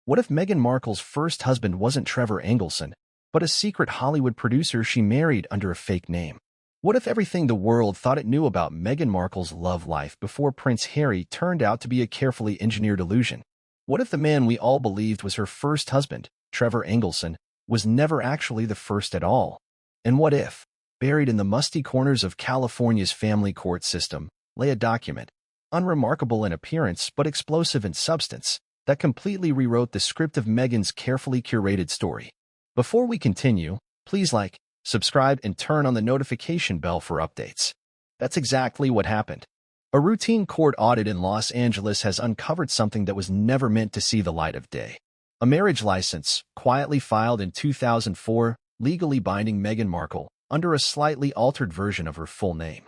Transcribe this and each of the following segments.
What if Meghan Markle's first husband wasn't Trevor Engelson, but a secret Hollywood producer she married under a fake name? What if everything the world thought it knew about Meghan Markle's love life before Prince Harry turned out to be a carefully engineered illusion? What if the man we all believed was her first husband, Trevor Engelson, was never actually the first at all? And what if, buried in the musty corners of California's family court system, lay a document, unremarkable in appearance but explosive in substance, that completely rewrote the script of Meghan's carefully curated story? Before we continue, please like, subscribe, and turn on the notification bell for updates. That's exactly what happened. A routine court audit in Los Angeles has uncovered something that was never meant to see the light of day. A marriage license, quietly filed in 2004, legally binding Meghan Markle under a slightly altered version of her full name,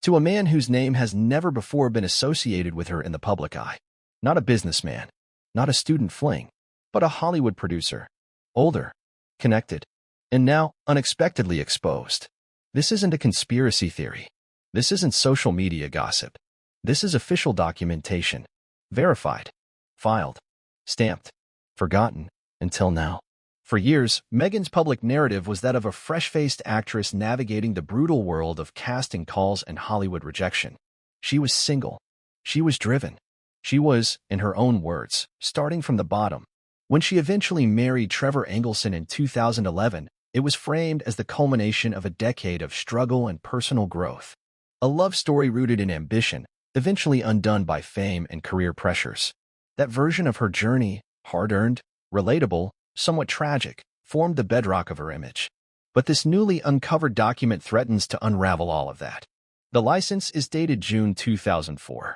to a man whose name has never before been associated with her in the public eye. Not a businessman, not a student fling, but a Hollywood producer. Older, connected, and now unexpectedly exposed. This isn't a conspiracy theory. This isn't social media gossip. This is official documentation. Verified, filed, stamped, forgotten, until now. For years, Meghan's public narrative was that of a fresh-faced actress navigating the brutal world of casting calls and Hollywood rejection. She was single. She was driven. She was, in her own words, starting from the bottom. When she eventually married Trevor Engelson in 2011, it was framed as the culmination of a decade of struggle and personal growth. A love story rooted in ambition, eventually undone by fame and career pressures. That version of her journey, hard-earned, relatable, somewhat tragic, formed the bedrock of her image. But this newly uncovered document threatens to unravel all of that. The license is dated June 2004.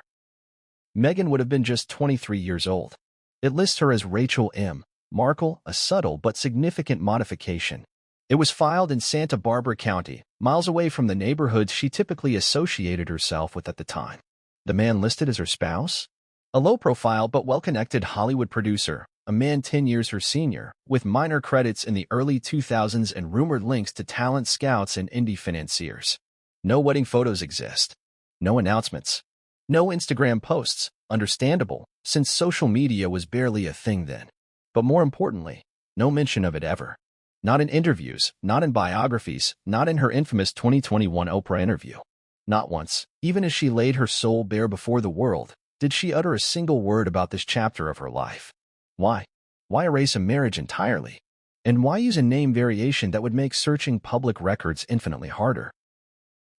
Meghan would have been just 23 years old. It lists her as Rachel M. Markle, a subtle but significant modification. It was filed in Santa Barbara County, miles away from the neighborhoods she typically associated herself with at the time. The man listed as her spouse? A low-profile but well-connected Hollywood producer, a man 10 years her senior, with minor credits in the early 2000s and rumored links to talent scouts and indie financiers. No wedding photos exist. No announcements. No Instagram posts, understandable, since social media was barely a thing then. But more importantly, no mention of it ever. Not in interviews, not in biographies, not in her infamous 2021 Oprah interview. Not once, even as she laid her soul bare before the world, did she utter a single word about this chapter of her life. Why? Why erase a marriage entirely? And why use a name variation that would make searching public records infinitely harder?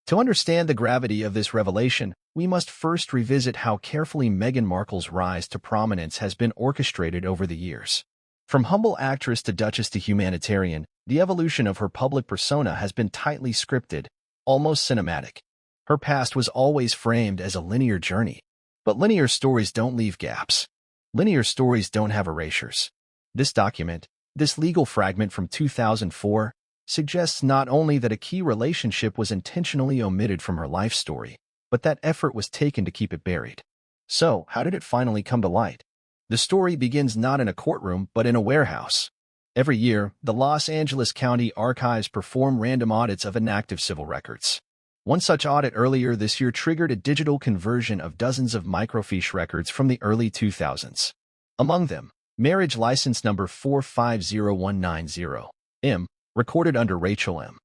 To understand the gravity of this revelation, we must first revisit how carefully Meghan Markle's rise to prominence has been orchestrated over the years. From humble actress to duchess to humanitarian, the evolution of her public persona has been tightly scripted, almost cinematic. Her past was always framed as a linear journey. But linear stories don't leave gaps. Linear stories don't have erasures. This document, this legal fragment from 2004, suggests not only that a key relationship was intentionally omitted from her life story, but that effort was taken to keep it buried. So, how did it finally come to light? The story begins not in a courtroom, but in a warehouse. Every year, the Los Angeles County Archives perform random audits of inactive civil records. One such audit earlier this year triggered a digital conversion of dozens of microfiche records from the early 2000s. Among them, marriage license number 450190, M, recorded under Rachel M.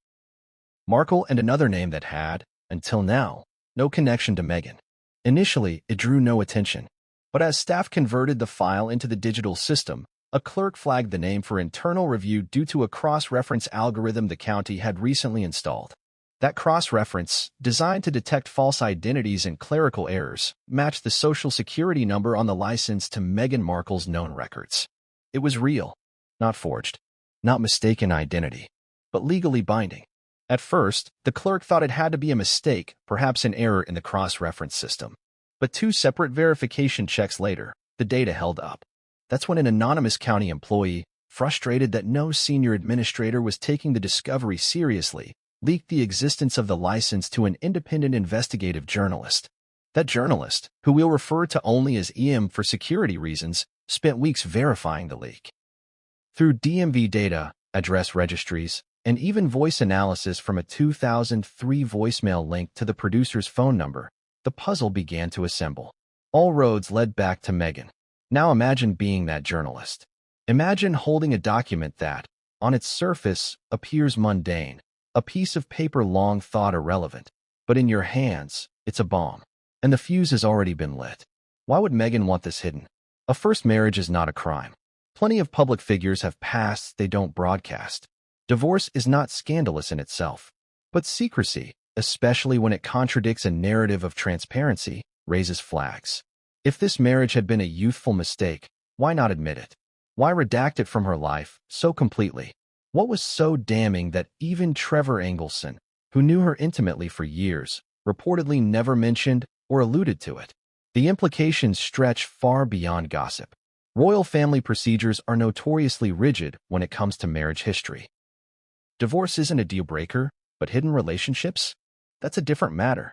Markle, and another name that had, until now, no connection to Meghan. Initially, it drew no attention. But as staff converted the file into the digital system, a clerk flagged the name for internal review due to a cross-reference algorithm the county had recently installed. That cross-reference, designed to detect false identities and clerical errors, matched the social security number on the license to Meghan Markle's known records. It was real, not forged, not mistaken identity, but legally binding. At first, the clerk thought it had to be a mistake, perhaps an error in the cross-reference system. But 2 separate verification checks later, the data held up. That's when an anonymous county employee, frustrated that no senior administrator was taking the discovery seriously, leaked the existence of the license to an independent investigative journalist. That journalist, who we'll refer to only as EM for security reasons, spent weeks verifying the leak. Through DMV data, address registries, and even voice analysis from a 2003 voicemail linked to the producer's phone number, the puzzle began to assemble. All roads led back to Meghan. Now imagine being that journalist. Imagine holding a document that, on its surface, appears mundane, a piece of paper long thought irrelevant, but in your hands, it's a bomb, and the fuse has already been lit. Why would Meghan want this hidden? A first marriage is not a crime. Plenty of public figures have pasts they don't broadcast. Divorce is not scandalous in itself, but secrecy, especially when it contradicts a narrative of transparency, raises flags. If this marriage had been a youthful mistake, why not admit it? Why redact it from her life so completely? What was so damning that even Trevor Engelson, who knew her intimately for years, reportedly never mentioned or alluded to it? The implications stretch far beyond gossip. Royal family procedures are notoriously rigid when it comes to marriage history. Divorce isn't a deal breaker, but hidden relationships? That's a different matter.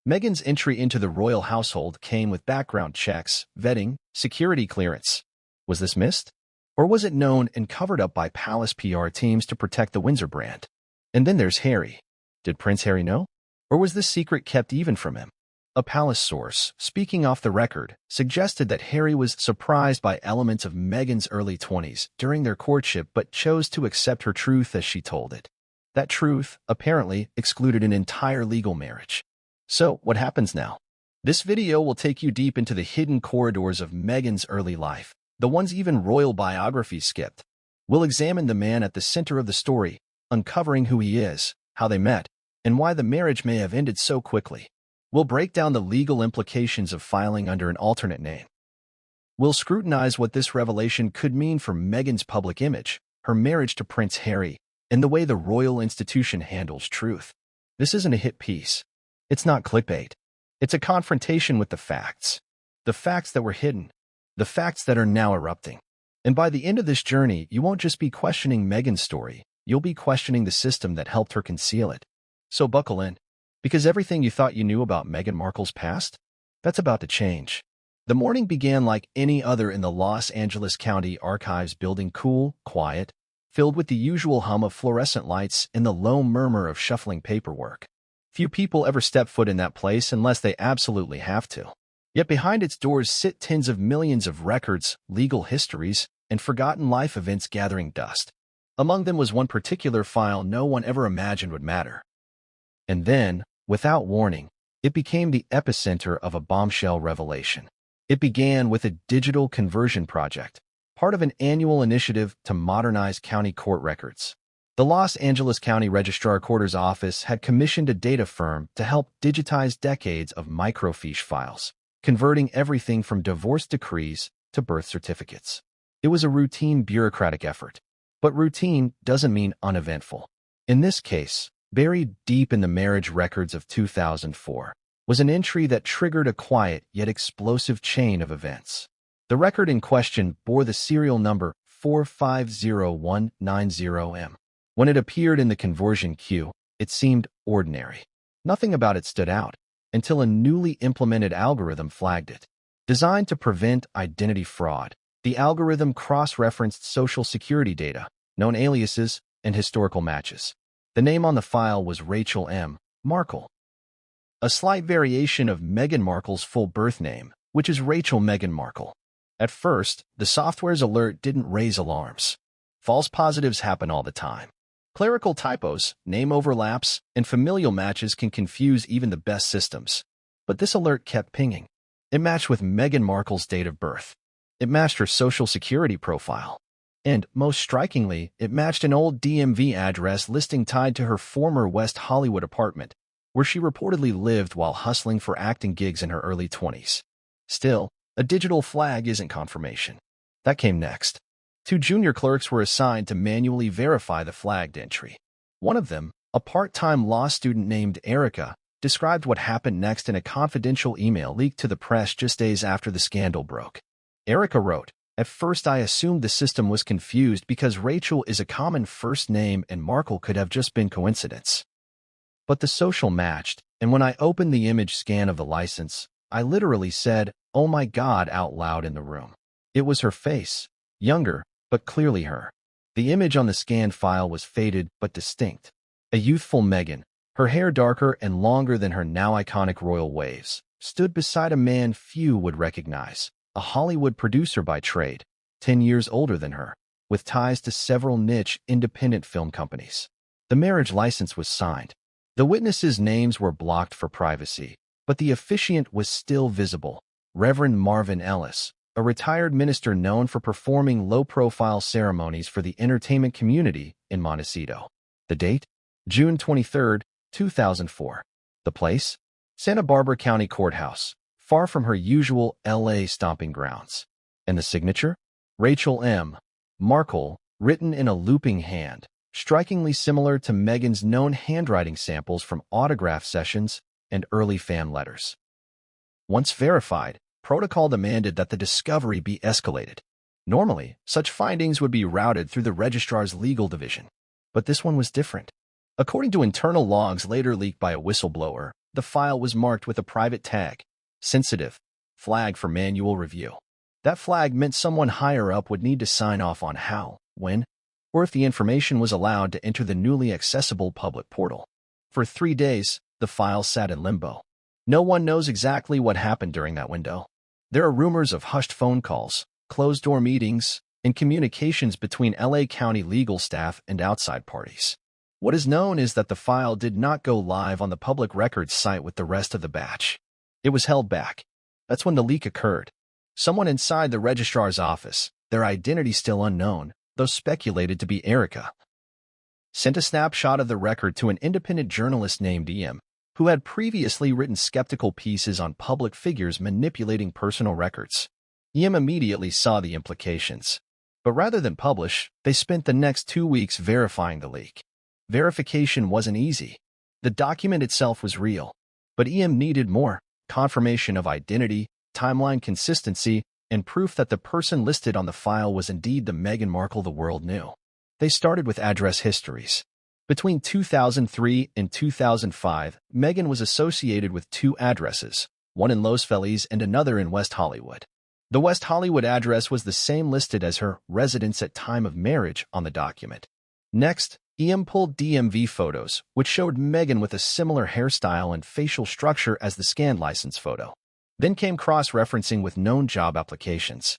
Meghan's entry into the royal household came with background checks, vetting, security clearance. Was this missed? Or was it known and covered up by palace PR teams to protect the Windsor brand? And then there's Harry. Did Prince Harry know? Or was this secret kept even from him? A palace source, speaking off the record, suggested that Harry was surprised by elements of Meghan's early 20s during their courtship but chose to accept her truth as she told it. That truth, apparently, excluded an entire legal marriage. So, what happens now? This video will take you deep into the hidden corridors of Meghan's early life, the ones even royal biographies skipped. We'll examine the man at the center of the story, uncovering who he is, how they met, and why the marriage may have ended so quickly. We'll break down the legal implications of filing under an alternate name. We'll scrutinize what this revelation could mean for Meghan's public image, her marriage to Prince Harry, and the way the royal institution handles truth. This isn't a hit piece. It's not clickbait. It's a confrontation with the facts. The facts that were hidden. The facts that are now erupting. And by the end of this journey, you won't just be questioning Meghan's story, you'll be questioning the system that helped her conceal it. So buckle in, because everything you thought you knew about Meghan Markle's past, that's about to change. The morning began like any other in the Los Angeles County Archives building, cool, quiet, filled with the usual hum of fluorescent lights and the low murmur of shuffling paperwork. Few people ever step foot in that place unless they absolutely have to. Yet behind its doors sit tens of millions of records, legal histories, and forgotten life events gathering dust. Among them was one particular file no one ever imagined would matter. And then, without warning, it became the epicenter of a bombshell revelation. It began with a digital conversion project, part of an annual initiative to modernize county court records. The Los Angeles County Registrar Recorder's Office had commissioned a data firm to help digitize decades of microfiche files, converting everything from divorce decrees to birth certificates. It was a routine bureaucratic effort. But routine doesn't mean uneventful. In this case, buried deep in the marriage records of 2004, was an entry that triggered a quiet yet explosive chain of events. The record in question bore the serial number 4509190M. When it appeared in the conversion queue, it seemed ordinary. Nothing about it stood out, until a newly implemented algorithm flagged it. Designed to prevent identity fraud, the algorithm cross-referenced Social Security data, known aliases, and historical matches. The name on the file was Rachel M. Markle, a slight variation of Meghan Markle's full birth name, which is Rachel Meghan Markle. At first, the software's alert didn't raise alarms. False positives happen all the time. Clerical typos, name overlaps, and familial matches can confuse even the best systems. But this alert kept pinging. It matched with Meghan Markle's date of birth. It matched her Social Security profile. And, most strikingly, it matched an old DMV address listing tied to her former West Hollywood apartment, where she reportedly lived while hustling for acting gigs in her early 20s. Still, a digital flag isn't confirmation. That came next. 2 junior clerks were assigned to manually verify the flagged entry. One of them, a part-time law student named Erica, described what happened next in a confidential email leaked to the press just days after the scandal broke. Erica wrote, "At first I assumed the system was confused because Rachel is a common first name and Markle could have just been coincidence. But the social matched, and when I opened the image scan of the license, I literally said, 'Oh my God,' out loud in the room. It was her face, younger, but clearly her. The image on the scanned file was faded but distinct. A youthful Meghan, her hair darker and longer than her now iconic royal waves, stood beside a man few would recognize, a Hollywood producer by trade, 10 years older than her, with ties to several niche independent film companies. The marriage license was signed. The witnesses' names were blocked for privacy, but the officiant was still visible, Reverend Marvin Ellis, a retired minister known for performing low-profile ceremonies for the entertainment community in Montecito. The date? June 23, 2004. The place? Santa Barbara County Courthouse, far from her usual L.A. stomping grounds. And the signature? Rachel M. Markle, written in a looping hand, strikingly similar to Meghan's known handwriting samples from autograph sessions and early fan letters. Once verified, protocol demanded that the discovery be escalated. Normally, such findings would be routed through the registrar's legal division. But this one was different. According to internal logs later leaked by a whistleblower, the file was marked with a private tag, sensitive, flag for manual review. That flag meant someone higher up would need to sign off on how, when, or if the information was allowed to enter the newly accessible public portal. For 3 days, the file sat in limbo. No one knows exactly what happened during that window. There are rumors of hushed phone calls, closed-door meetings, and communications between LA County legal staff and outside parties. What is known is that the file did not go live on the public records site with the rest of the batch. It was held back. That's when the leak occurred. Someone inside the registrar's office, their identity still unknown, though speculated to be Erica, sent a snapshot of the record to an independent journalist named E.M., who had previously written skeptical pieces on public figures manipulating personal records. E.M. immediately saw the implications. But rather than publish, they spent the next 2 weeks verifying the leak. Verification wasn't easy. The document itself was real, but E.M. needed more: confirmation of identity, timeline consistency, and proof that the person listed on the file was indeed the Meghan Markle the world knew. They started with address histories. Between 2003 and 2005, Meghan was associated with 2 addresses, one in Los Feliz and another in West Hollywood. The West Hollywood address was the same listed as her residence at time of marriage on the document. Next, E.M. pulled DMV photos, which showed Meghan with a similar hairstyle and facial structure as the scanned license photo. Then came cross-referencing with known job applications.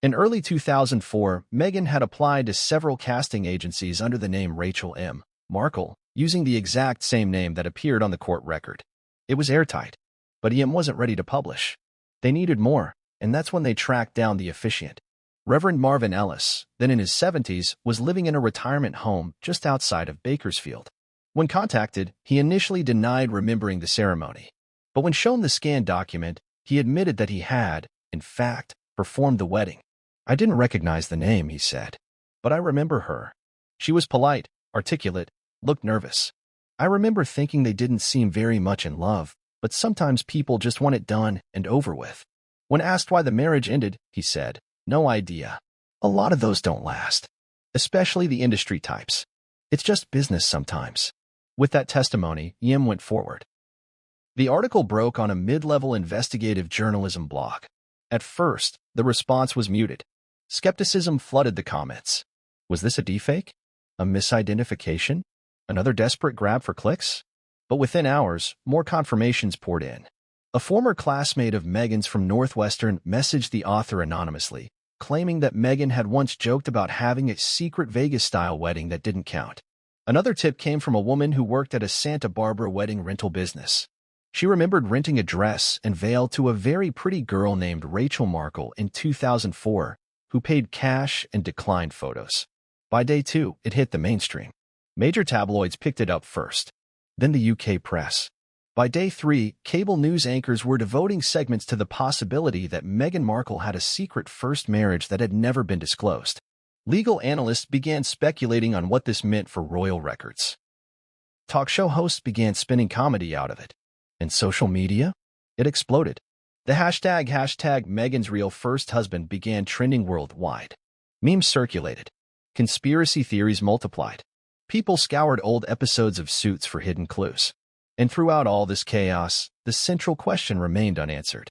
In early 2004, Meghan had applied to several casting agencies under the name Rachel M. Markle, using the exact same name that appeared on the court record. It was airtight, but E.M. wasn't ready to publish. They needed more, and that's when they tracked down the officiant. Reverend Marvin Ellis, then in his 70s, was living in a retirement home just outside of Bakersfield. When contacted, he initially denied remembering the ceremony. But when shown the scanned document, he admitted that he had, in fact, performed the wedding. "I didn't recognize the name," he said, "but I remember her. She was polite, articulate, looked nervous. I remember thinking they didn't seem very much in love, but sometimes people just want it done and over with." When asked why the marriage ended, he said, "No idea. A lot of those don't last, especially the industry types. It's just business sometimes." With that testimony, E.M. went forward. The article broke on a mid-level investigative journalism blog. At first, the response was muted. Skepticism flooded the comments. Was this a deepfake? A misidentification? Another desperate grab for clicks? But within hours, more confirmations poured in. A former classmate of Meghan's from Northwestern messaged the author anonymously, claiming that Meghan had once joked about having a secret Vegas-style wedding that didn't count. Another tip came from a woman who worked at a Santa Barbara wedding rental business. She remembered renting a dress and veil to a very pretty girl named Rachel Markle in 2004, who paid cash and declined photos. By day 2, it hit the mainstream. Major tabloids picked it up first, then the UK press. By day 3, cable news anchors were devoting segments to the possibility that Meghan Markle had a secret first marriage that had never been disclosed. Legal analysts began speculating on what this meant for royal records. Talk show hosts began spinning comedy out of it. And social media? It exploded. The hashtag Meghan's real first husband began trending worldwide. Memes circulated. Conspiracy theories multiplied. People scoured old episodes of Suits for hidden clues. And throughout all this chaos, the central question remained unanswered.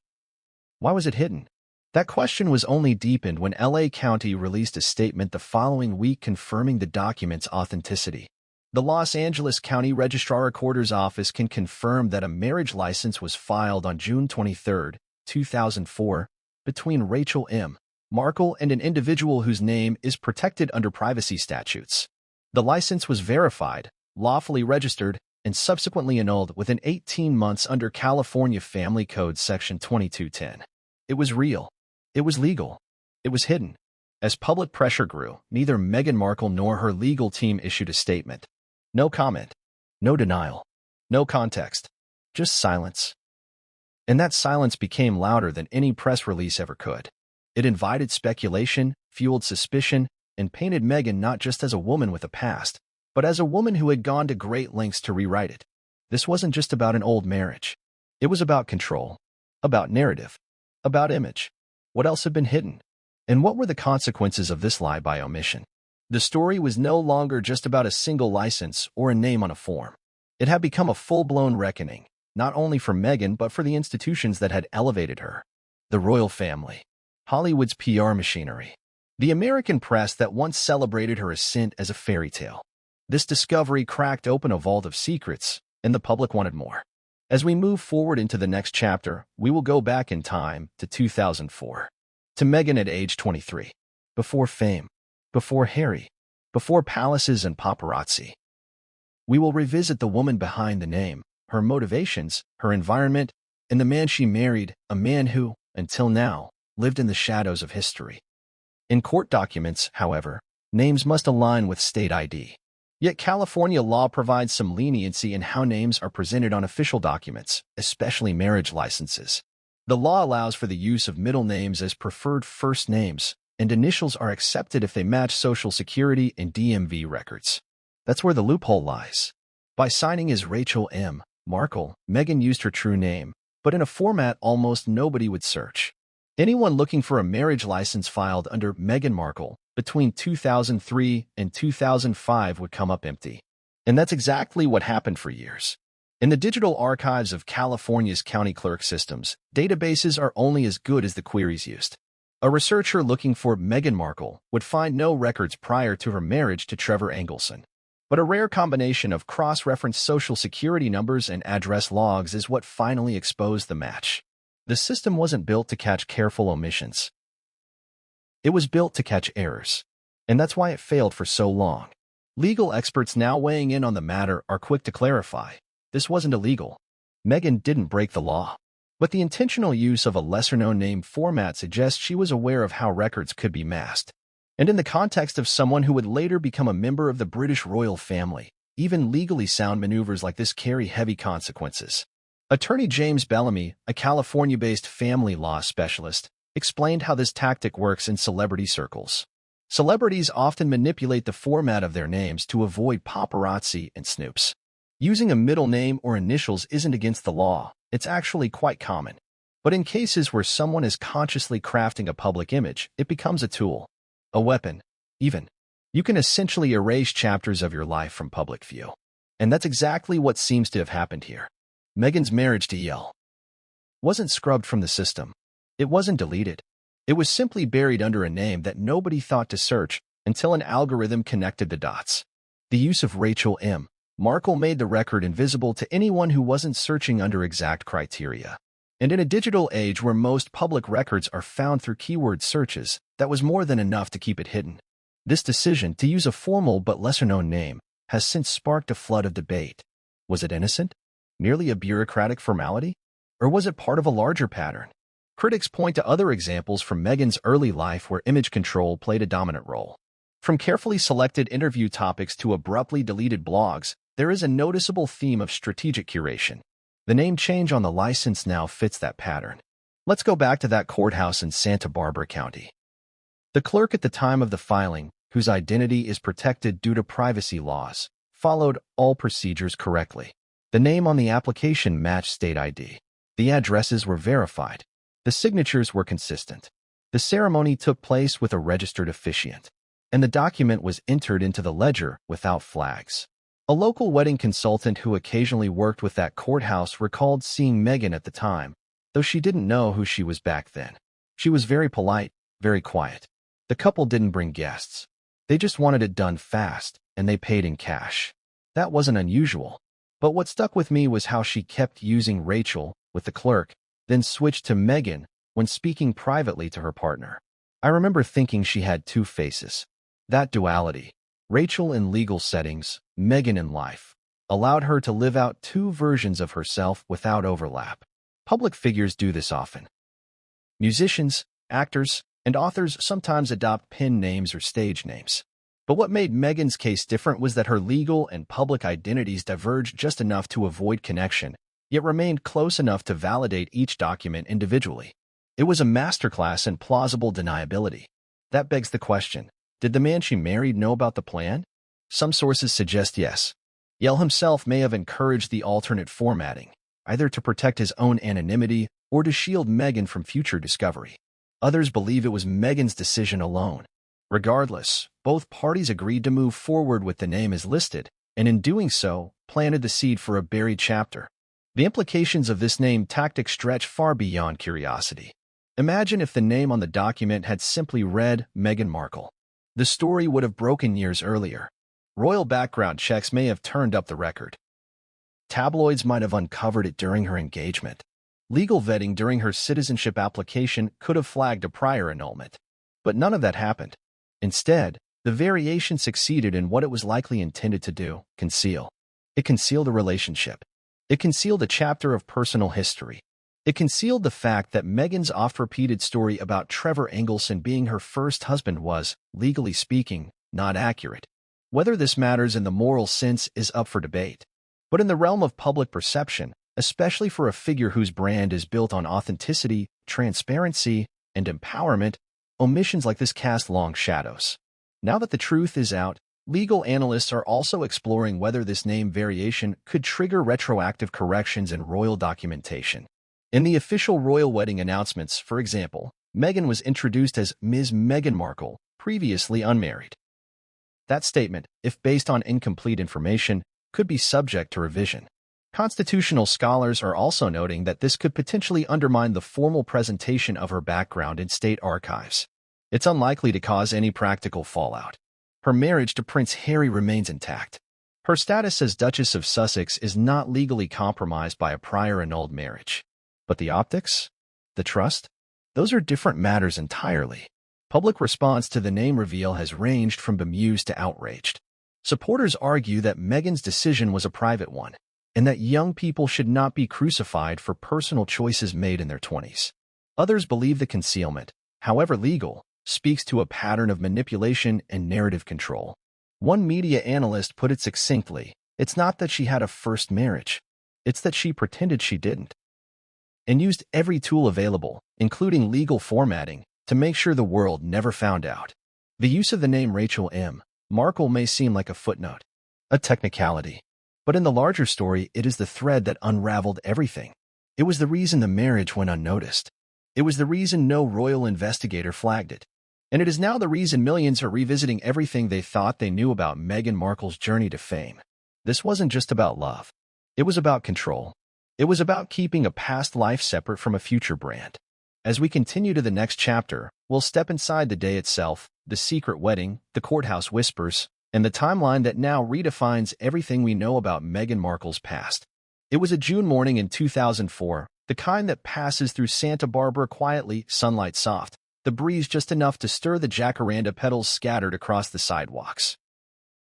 Why was it hidden? That question was only deepened when LA County released a statement the following week confirming the document's authenticity. The Los Angeles County Registrar Recorder's Office can confirm that a marriage license was filed on June 23, 2004, between Rachel M. Markle and an individual whose name is protected under privacy statutes. The license was verified, lawfully registered, and subsequently annulled within 18 months under California Family Code Section 2210. It was real. It was legal. It was hidden. As public pressure grew, neither Meghan Markle nor her legal team issued a statement. No comment. No denial. No context. Just silence. And that silence became louder than any press release ever could. It invited speculation, fueled suspicion, and painted Meghan not just as a woman with a past, but as a woman who had gone to great lengths to rewrite it. This wasn't just about an old marriage. It was about control, about narrative, about image. What else had been hidden? And what were the consequences of this lie by omission? The story was no longer just about a single license or a name on a form. It had become a full-blown reckoning, not only for Meghan but for the institutions that had elevated her. The royal family, Hollywood's PR machinery, the American press that once celebrated her ascent as a fairy tale. This discovery cracked open a vault of secrets, and the public wanted more. As we move forward into the next chapter, we will go back in time to 2004. To Meghan at age 23. Before fame. Before Harry. Before palaces and paparazzi. We will revisit the woman behind the name, her motivations, her environment, and the man she married, a man who, until now, lived in the shadows of history. In court documents, however, names must align with state ID. Yet California law provides some leniency in how names are presented on official documents, especially marriage licenses. The law allows for the use of middle names as preferred first names, and initials are accepted if they match Social Security and DMV records. That's where the loophole lies. By signing as Rachel M. Markle, Meghan used her true name, but in a format almost nobody would search. Anyone looking for a marriage license filed under Meghan Markle between 2003 and 2005 would come up empty. And that's exactly what happened for years. In the digital archives of California's county clerk systems, databases are only as good as the queries used. A researcher looking for Meghan Markle would find no records prior to her marriage to Trevor Engelson. But a rare combination of cross-referenced Social Security numbers and address logs is what finally exposed the match. The system wasn't built to catch careful omissions. It was built to catch errors. And that's why it failed for so long. Legal experts now weighing in on the matter are quick to clarify. This wasn't illegal. Meghan didn't break the law. But the intentional use of a lesser-known name format suggests she was aware of how records could be masked. And in the context of someone who would later become a member of the British royal family, even legally sound maneuvers like this carry heavy consequences. Attorney James Bellamy, a California-based family law specialist, explained how this tactic works in celebrity circles. Celebrities often manipulate the format of their names to avoid paparazzi and snoops. Using a middle name or initials isn't against the law. It's actually quite common. But in cases where someone is consciously crafting a public image, it becomes a tool. A weapon, even. You can essentially erase chapters of your life from public view. And that's exactly what seems to have happened here. Meghan's marriage to E.L. wasn't scrubbed from the system. It wasn't deleted. It was simply buried under a name that nobody thought to search until an algorithm connected the dots. The use of Rachel M. Markle made the record invisible to anyone who wasn't searching under exact criteria. And in a digital age where most public records are found through keyword searches, that was more than enough to keep it hidden. This decision to use a formal but lesser-known name has since sparked a flood of debate. Was it innocent? Merely a bureaucratic formality? Or was it part of a larger pattern? Critics point to other examples from Meghan's early life where image control played a dominant role. From carefully selected interview topics to abruptly deleted blogs, there is a noticeable theme of strategic curation. The name change on the license now fits that pattern. Let's go back to that courthouse in Santa Barbara County. The clerk at the time of the filing, whose identity is protected due to privacy laws, followed all procedures correctly. The name on the application matched state ID. The addresses were verified. The signatures were consistent. The ceremony took place with a registered officiant, and the document was entered into the ledger without flags. A local wedding consultant who occasionally worked with that courthouse recalled seeing Meghan at the time, though she didn't know who she was back then. She was very polite, very quiet. The couple didn't bring guests. They just wanted it done fast, and they paid in cash. That wasn't unusual. But what stuck with me was how she kept using Rachel with the clerk, then switched to Meghan when speaking privately to her partner. "I remember thinking she had two faces." That duality, Rachel in legal settings, Meghan in life, allowed her to live out two versions of herself without overlap. Public figures do this often. Musicians, actors, and authors sometimes adopt pen names or stage names. But what made Meghan's case different was that her legal and public identities diverged just enough to avoid connection, yet remained close enough to validate each document individually. It was a masterclass in plausible deniability. That begs the question, did the man she married know about the plan? Some sources suggest yes. Yell himself may have encouraged the alternate formatting, either to protect his own anonymity or to shield Meghan from future discovery. Others believe it was Meghan's decision alone. Regardless, both parties agreed to move forward with the name as listed, and in doing so, planted the seed for a buried chapter. The implications of this name tactic stretch far beyond curiosity. Imagine if the name on the document had simply read Meghan Markle. The story would have broken years earlier. Royal background checks may have turned up the record. Tabloids might have uncovered it during her engagement. Legal vetting during her citizenship application could have flagged a prior annulment. But none of that happened. Instead, the variation succeeded in what it was likely intended to do: conceal. It concealed a relationship. It concealed a chapter of personal history. It concealed the fact that Meghan's oft-repeated story about Trevor Engelson being her first husband was, legally speaking, not accurate. Whether this matters in the moral sense is up for debate. But in the realm of public perception, especially for a figure whose brand is built on authenticity, transparency, and empowerment, omissions like this cast long shadows. Now that the truth is out, legal analysts are also exploring whether this name variation could trigger retroactive corrections in royal documentation. In the official royal wedding announcements, for example, Meghan was introduced as Ms. Meghan Markle, previously unmarried. That statement, if based on incomplete information, could be subject to revision. Constitutional scholars are also noting that this could potentially undermine the formal presentation of her background in state archives. It's unlikely to cause any practical fallout. Her marriage to Prince Harry remains intact. Her status as Duchess of Sussex is not legally compromised by a prior annulled marriage. But the optics? The trust? Those are different matters entirely. Public response to the name reveal has ranged from bemused to outraged. Supporters argue that Meghan's decision was a private one, and that young people should not be crucified for personal choices made in their 20s. Others believe the concealment, however legal, speaks to a pattern of manipulation and narrative control. One media analyst put it succinctly, "It's not that she had a first marriage. It's that she pretended she didn't, and used every tool available, including legal formatting, to make sure the world never found out." The use of the name Rachel M. Markle may seem like a footnote, a technicality. But in the larger story, it is the thread that unraveled everything. It was the reason the marriage went unnoticed. It was the reason no royal investigator flagged it. And it is now the reason millions are revisiting everything they thought they knew about Meghan Markle's journey to fame. This wasn't just about love. It was about control. It was about keeping a past life separate from a future brand. As we continue to the next chapter, we'll step inside the day itself, the secret wedding, the courthouse whispers, and the timeline that now redefines everything we know about Meghan Markle's past. It was a June morning in 2004, the kind that passes through Santa Barbara quietly, sunlight soft, the breeze just enough to stir the jacaranda petals scattered across the sidewalks.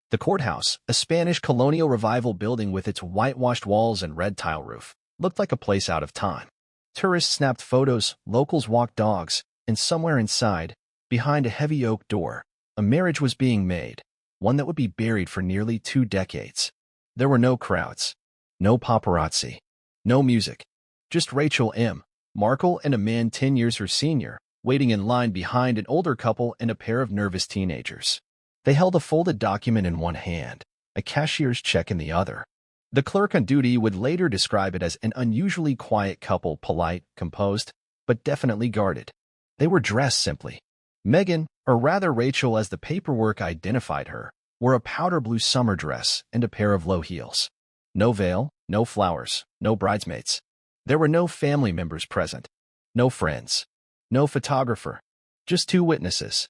The courthouse, a Spanish colonial revival building with its whitewashed walls and red tile roof, looked like a place out of time. Tourists snapped photos, locals walked dogs, and somewhere inside, behind a heavy oak door, a marriage was being made, one that would be buried for nearly 2 decades. There were no crowds, no paparazzi, no music, just Rachel M. Markle and a man 10 years her senior, waiting in line behind an older couple and a pair of nervous teenagers. They held a folded document in one hand, a cashier's check in the other. The clerk on duty would later describe it as an unusually quiet couple, polite, composed, but definitely guarded. They were dressed simply. Meghan, or rather Rachel as the paperwork identified her, wore a powder blue summer dress and a pair of low heels. No veil, no flowers, no bridesmaids. There were no family members present, no friends, no photographer, just 2 witnesses.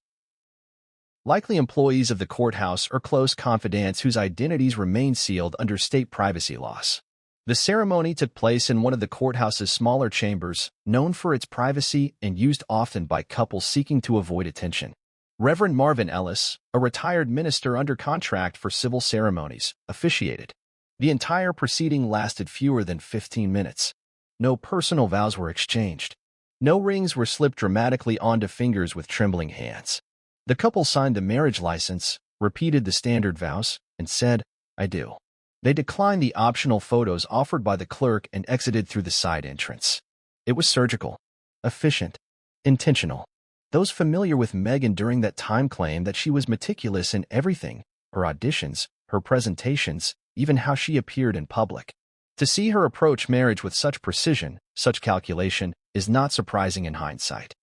Likely employees of the courthouse or close confidants whose identities remained sealed under state privacy laws. The ceremony took place in one of the courthouse's smaller chambers, known for its privacy and used often by couples seeking to avoid attention. Reverend Marvin Ellis, a retired minister under contract for civil ceremonies, officiated. The entire proceeding lasted fewer than 15 minutes. No personal vows were exchanged. No rings were slipped dramatically onto fingers with trembling hands. The couple signed the marriage license, repeated the standard vows, and said, "I do." They declined the optional photos offered by the clerk and exited through the side entrance. It was surgical, efficient, intentional. Those familiar with Meghan during that time claimed that she was meticulous in everything, her auditions, her presentations, even how she appeared in public. To see her approach marriage with such precision, such calculation, is not surprising in hindsight.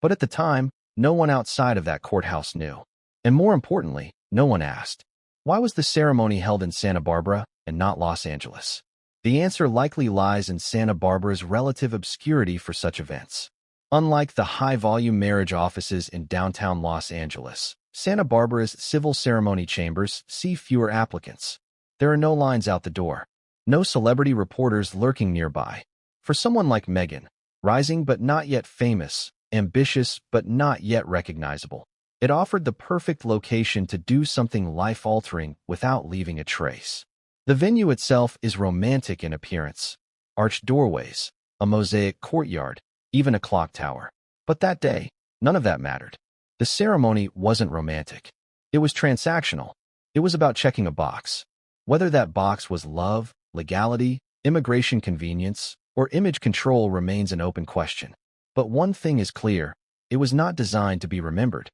But at the time, no one outside of that courthouse knew. And more importantly, no one asked. Why was the ceremony held in Santa Barbara and not Los Angeles? The answer likely lies in Santa Barbara's relative obscurity for such events. Unlike the high-volume marriage offices in downtown Los Angeles, Santa Barbara's civil ceremony chambers see fewer applicants. There are no lines out the door. No celebrity reporters lurking nearby. For someone like Meghan, rising but not yet famous, ambitious but not yet recognizable, it offered the perfect location to do something life-altering without leaving a trace. The venue itself is romantic in appearance. Arched doorways, a mosaic courtyard, even a clock tower. But that day, none of that mattered. The ceremony wasn't romantic. It was transactional. It was about checking a box. Whether that box was love, legality, immigration convenience, or image control remains an open question. But one thing is clear, it was not designed to be remembered.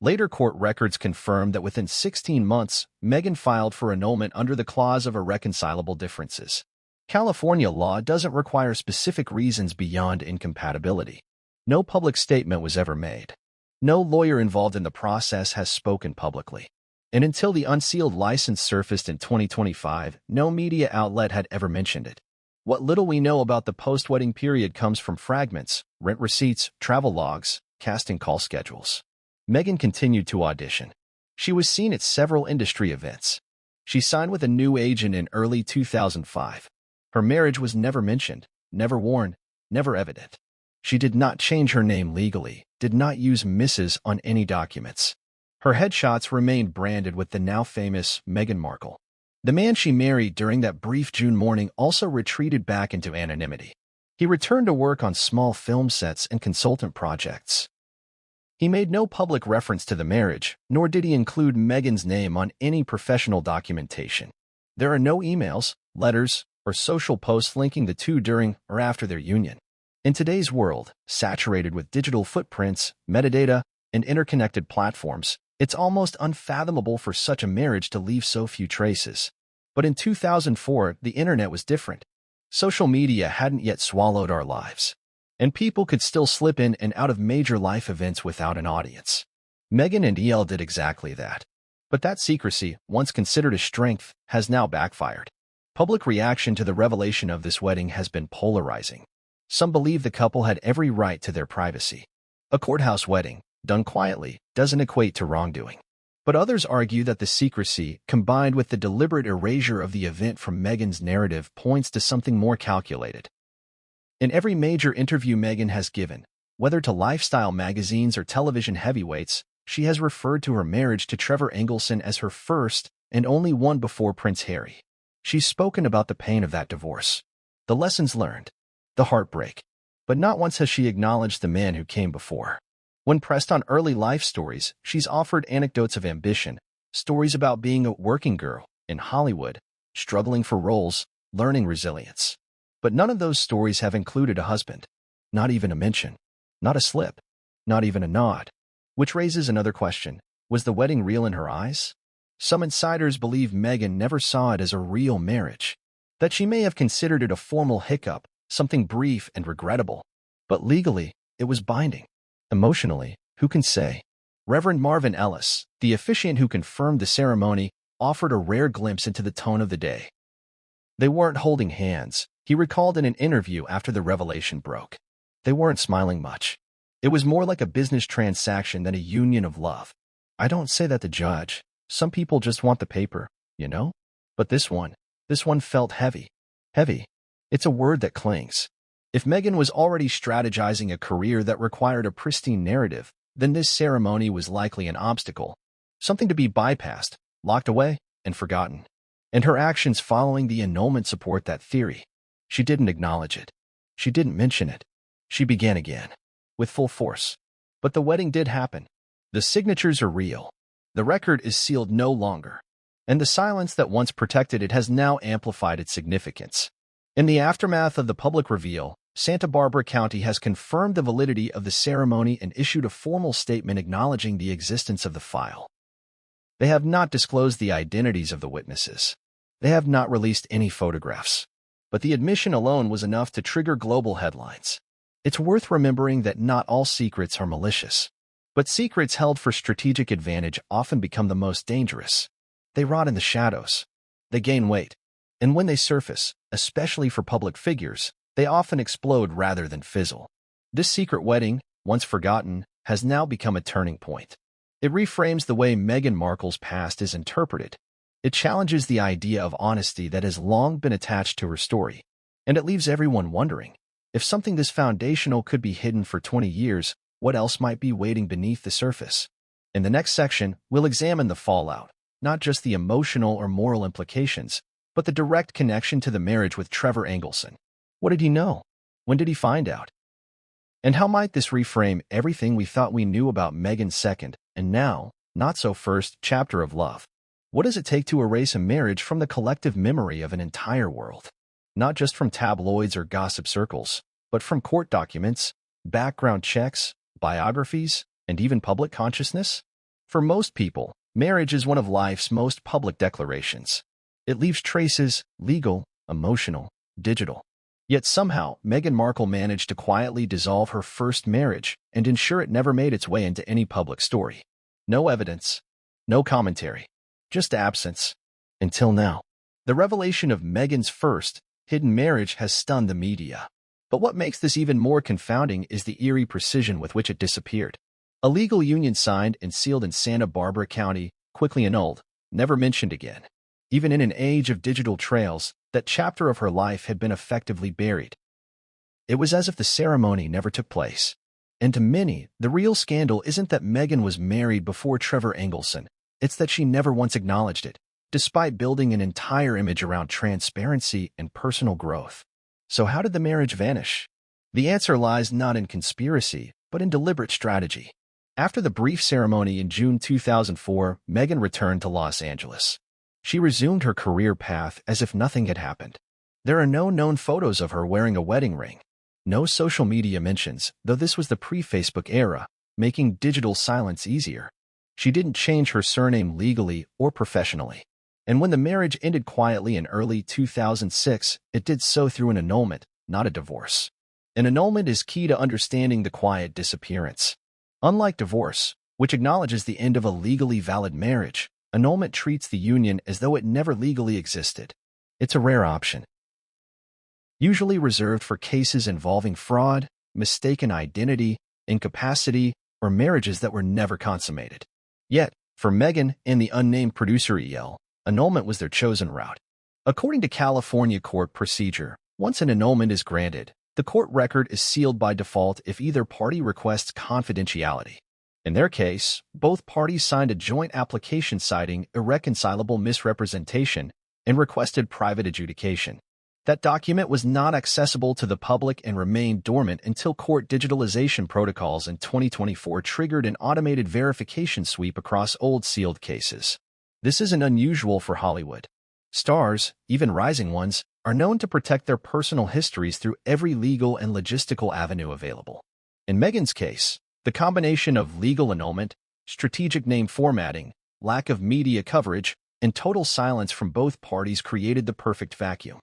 Later court records confirmed that within 16 months, Meghan filed for annulment under the clause of irreconcilable differences. California law doesn't require specific reasons beyond incompatibility. No public statement was ever made. No lawyer involved in the process has spoken publicly. And until the unsealed license surfaced in 2025, no media outlet had ever mentioned it. What little we know about the post-wedding period comes from fragments, rent receipts, travel logs, casting call schedules. Meghan continued to audition. She was seen at several industry events. She signed with a new agent in early 2005. Her marriage was never mentioned, never worn, never evident. She did not change her name legally, did not use Mrs. on any documents. Her headshots remained branded with the now famous Meghan Markle. The man she married during that brief June morning also retreated back into anonymity. He returned to work on small film sets and consultant projects. He made no public reference to the marriage, nor did he include Meghan's name on any professional documentation. There are no emails, letters, or social posts linking the two during or after their union. In today's world, saturated with digital footprints, metadata, and interconnected platforms, it's almost unfathomable for such a marriage to leave so few traces. But in 2004, the internet was different. Social media hadn't yet swallowed our lives. And people could still slip in and out of major life events without an audience. Meghan and EL did exactly that. But that secrecy, once considered a strength, has now backfired. Public reaction to the revelation of this wedding has been polarizing. Some believe the couple had every right to their privacy. A courthouse wedding, done quietly, doesn't equate to wrongdoing. But others argue that the secrecy, combined with the deliberate erasure of the event from Meghan's narrative, points to something more calculated. In every major interview Meghan has given, whether to lifestyle magazines or television heavyweights, she has referred to her marriage to Trevor Engelson as her first and only one before Prince Harry. She's spoken about the pain of that divorce, the lessons learned, the heartbreak, but not once has she acknowledged the man who came before. When pressed on early life stories, she's offered anecdotes of ambition, stories about being a working girl in Hollywood, struggling for roles, learning resilience. But none of those stories have included a husband. Not even a mention. Not a slip. Not even a nod. Which raises another question. Was the wedding real in her eyes? Some insiders believe Meghan never saw it as a real marriage. That she may have considered it a formal hiccup, something brief and regrettable. But legally, it was binding. Emotionally, who can say? Reverend Marvin Ellis, the officiant who confirmed the ceremony, offered a rare glimpse into the tone of the day. They weren't holding hands, he recalled in an interview after the revelation broke. They weren't smiling much. It was more like a business transaction than a union of love. I don't say that to judge. Some people just want the paper, you know? But this one felt heavy. Heavy. It's a word that clings. If Meghan was already strategizing a career that required a pristine narrative, then this ceremony was likely an obstacle, something to be bypassed, locked away, and forgotten. And her actions following the annulment support that theory. She didn't acknowledge it. She didn't mention it. She began again, with full force. But the wedding did happen. The signatures are real. The record is sealed no longer. And the silence that once protected it has now amplified its significance. In the aftermath of the public reveal, Santa Barbara County has confirmed the validity of the ceremony and issued a formal statement acknowledging the existence of the file. They have not disclosed the identities of the witnesses. They have not released any photographs. But the admission alone was enough to trigger global headlines. It's worth remembering that not all secrets are malicious. But secrets held for strategic advantage often become the most dangerous. They rot in the shadows. They gain weight. And when they surface, especially for public figures, they often explode rather than fizzle. This secret wedding, once forgotten, has now become a turning point. It reframes the way Meghan Markle's past is interpreted. It challenges the idea of honesty that has long been attached to her story. And it leaves everyone wondering, if something this foundational could be hidden for 20 years, what else might be waiting beneath the surface? In the next section, we'll examine the fallout, not just the emotional or moral implications, but the direct connection to the marriage with Trevor Engelson. What did he know? When did he find out? And how might this reframe everything we thought we knew about Meghan's second, and now, not-so-first, chapter of love? What does it take to erase a marriage from the collective memory of an entire world? Not just from tabloids or gossip circles, but from court documents, background checks, biographies, and even public consciousness? For most people, marriage is one of life's most public declarations. It leaves traces, legal, emotional, digital. Yet somehow, Meghan Markle managed to quietly dissolve her first marriage and ensure it never made its way into any public story. No evidence, no commentary, just absence. Until now. The revelation of Meghan's first, hidden marriage has stunned the media. But what makes this even more confounding is the eerie precision with which it disappeared. A legal union signed and sealed in Santa Barbara County, quickly annulled, never mentioned again. Even in an age of digital trails, that chapter of her life had been effectively buried. It was as if the ceremony never took place. And to many, the real scandal isn't that Meghan was married before Trevor Engelson. It's that she never once acknowledged it, despite building an entire image around transparency and personal growth. So how did the marriage vanish? The answer lies not in conspiracy, but in deliberate strategy. After the brief ceremony in June 2004, Meghan returned to Los Angeles. She resumed her career path as if nothing had happened. There are no known photos of her wearing a wedding ring. No social media mentions, though this was the pre-Facebook era, making digital silence easier. She didn't change her surname legally or professionally. And when the marriage ended quietly in early 2006, it did so through an annulment, not a divorce. An annulment is key to understanding the quiet disappearance. Unlike divorce, which acknowledges the end of a legally valid marriage, annulment treats the union as though it never legally existed. It's a rare option, usually reserved for cases involving fraud, mistaken identity, incapacity, or marriages that were never consummated. Yet, for Meghan and the unnamed producer EL, annulment was their chosen route. According to California court procedure, once an annulment is granted, the court record is sealed by default if either party requests confidentiality. In their case, both parties signed a joint application citing irreconcilable misrepresentation and requested private adjudication. That document was not accessible to the public and remained dormant until court digitalization protocols in 2024 triggered an automated verification sweep across old sealed cases. This isn't unusual for Hollywood. Stars, even rising ones, are known to protect their personal histories through every legal and logistical avenue available. In Meghan's case, the combination of legal annulment, strategic name formatting, lack of media coverage, and total silence from both parties created the perfect vacuum.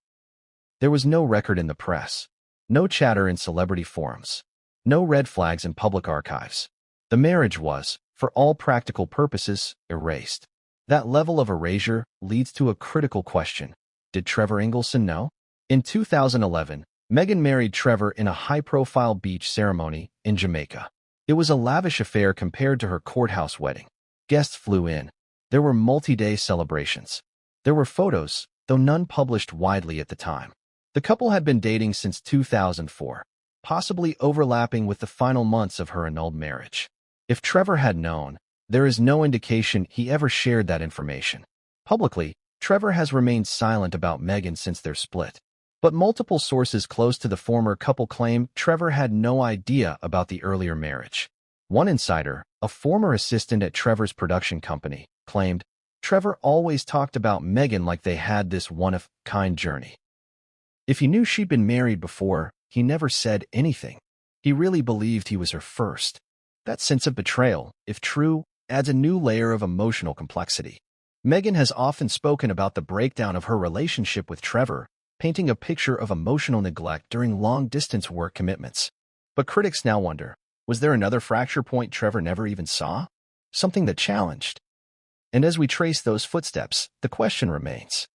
There was no record in the press, no chatter in celebrity forums, no red flags in public archives. The marriage was, for all practical purposes, erased. That level of erasure leads to a critical question. Did Trevor Engelson know? In 2011, Meghan married Trevor in a high-profile beach ceremony in Jamaica. It was a lavish affair compared to her courthouse wedding. Guests flew in. There were multi-day celebrations. There were photos, though none published widely at the time. The couple had been dating since 2004, possibly overlapping with the final months of her annulled marriage. If Trevor had known, there is no indication he ever shared that information. Publicly, Trevor has remained silent about Meghan since their split. But multiple sources close to the former couple claim Trevor had no idea about the earlier marriage. One insider, a former assistant at Trevor's production company, claimed, Trevor always talked about Meghan like they had this one-of-a-kind journey. If he knew she'd been married before, he never said anything. He really believed he was her first. That sense of betrayal, if true, adds a new layer of emotional complexity. Meghan has often spoken about the breakdown of her relationship with Trevor, painting a picture of emotional neglect during long-distance work commitments. But critics now wonder, was there another fracture point Trevor never even saw? Something that challenged. And as we trace those footsteps, the question remains.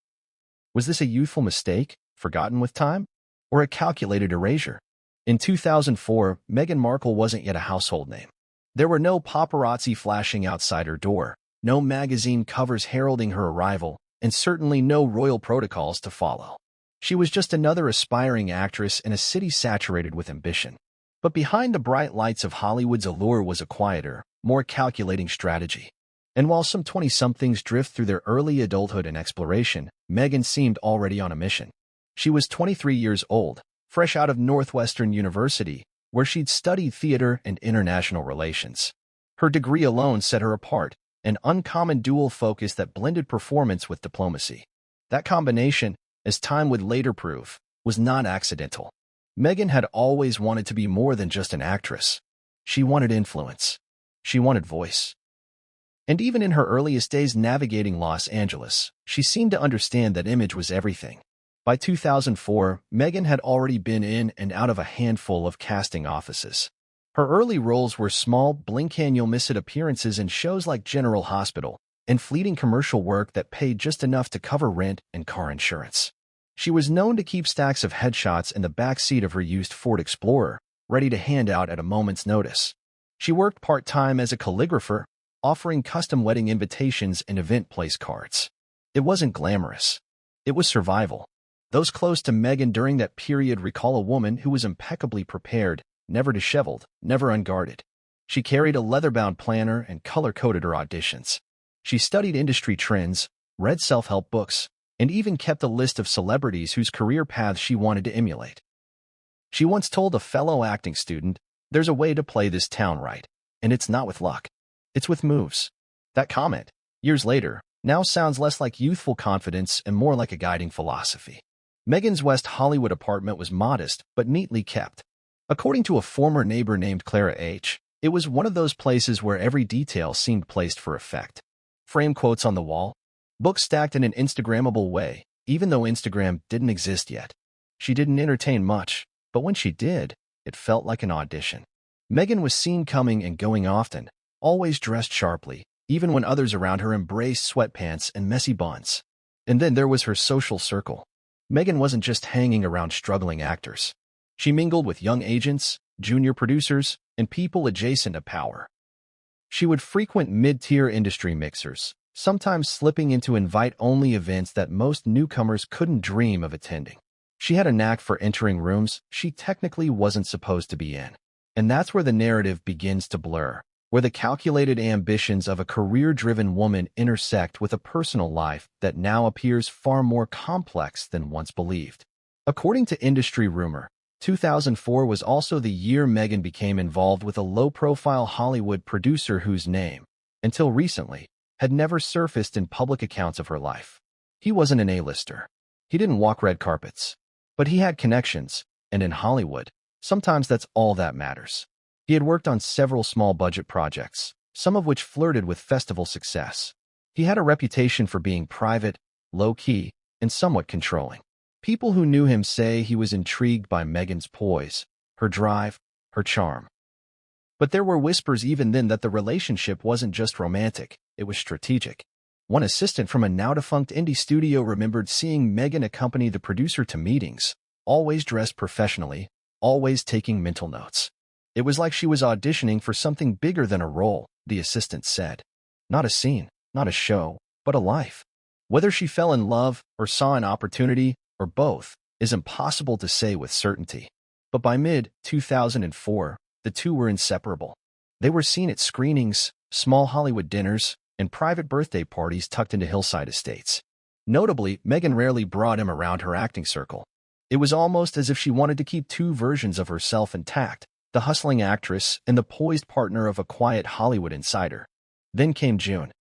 Was this a youthful mistake, forgotten with time, or a calculated erasure? In 2004, Meghan Markle wasn't yet a household name. There were no paparazzi flashing outside her door, no magazine covers heralding her arrival, and certainly no royal protocols to follow. She was just another aspiring actress in a city saturated with ambition. But behind the bright lights of Hollywood's allure was a quieter, more calculating strategy. And while some 20-somethings drift through their early adulthood and exploration, Meghan seemed already on a mission. She was 23 years old, fresh out of Northwestern University, where she'd studied theater and international relations. Her degree alone set her apart, an uncommon dual focus that blended performance with diplomacy. That combination, as time would later prove, was not accidental. Meghan had always wanted to be more than just an actress. She wanted influence. She wanted voice. And even in her earliest days navigating Los Angeles, she seemed to understand that image was everything. By 2004, Meghan had already been in and out of a handful of casting offices. Her early roles were small, blink-and-you'll-miss-it appearances in shows like General Hospital and fleeting commercial work that paid just enough to cover rent and car insurance. She was known to keep stacks of headshots in the back seat of her used Ford Explorer, ready to hand out at a moment's notice. She worked part-time as a calligrapher, offering custom wedding invitations and event place cards. It wasn't glamorous. It was survival. Those close to Meghan during that period recall a woman who was impeccably prepared, never disheveled, never unguarded. She carried a leather-bound planner and color-coded her auditions. She studied industry trends, read self-help books, and even kept a list of celebrities whose career paths she wanted to emulate. She once told a fellow acting student, "There's a way to play this town right, and it's not with luck. It's with moves." That comment, years later, now sounds less like youthful confidence and more like a guiding philosophy. Meghan's West Hollywood apartment was modest but neatly kept. According to a former neighbor named Clara H., it was one of those places where every detail seemed placed for effect. Frame quotes on the wall, books stacked in an Instagrammable way, even though Instagram didn't exist yet. She didn't entertain much, but when she did, it felt like an audition. Meghan was seen coming and going often, always dressed sharply, even when others around her embraced sweatpants and messy buns. And then there was her social circle. Meghan wasn't just hanging around struggling actors. She mingled with young agents, junior producers, and people adjacent to power. She would frequent mid-tier industry mixers, sometimes slipping into invite-only events that most newcomers couldn't dream of attending. She had a knack for entering rooms she technically wasn't supposed to be in. And that's where the narrative begins to blur, where the calculated ambitions of a career-driven woman intersect with a personal life that now appears far more complex than once believed. According to industry rumor, 2004 was also the year Meghan became involved with a low-profile Hollywood producer whose name, until recently, had never surfaced in public accounts of her life. He wasn't an A-lister. He didn't walk red carpets. But he had connections, and in Hollywood, sometimes that's all that matters. He had worked on several small-budget projects, some of which flirted with festival success. He had a reputation for being private, low-key, and somewhat controlling. People who knew him say he was intrigued by Meghan's poise, her drive, her charm. But there were whispers even then that the relationship wasn't just romantic, it was strategic. One assistant from a now-defunct indie studio remembered seeing Meghan accompany the producer to meetings, always dressed professionally, always taking mental notes. It was like she was auditioning for something bigger than a role, the assistant said. Not a scene, not a show, but a life. Whether she fell in love or saw an opportunity, or both, is impossible to say with certainty. But by mid-2004, the two were inseparable. They were seen at screenings, small Hollywood dinners, and private birthday parties tucked into hillside estates. Notably, Meghan rarely brought him around her acting circle. It was almost as if she wanted to keep two versions of herself intact, the hustling actress and the poised partner of a quiet Hollywood insider. Then came June.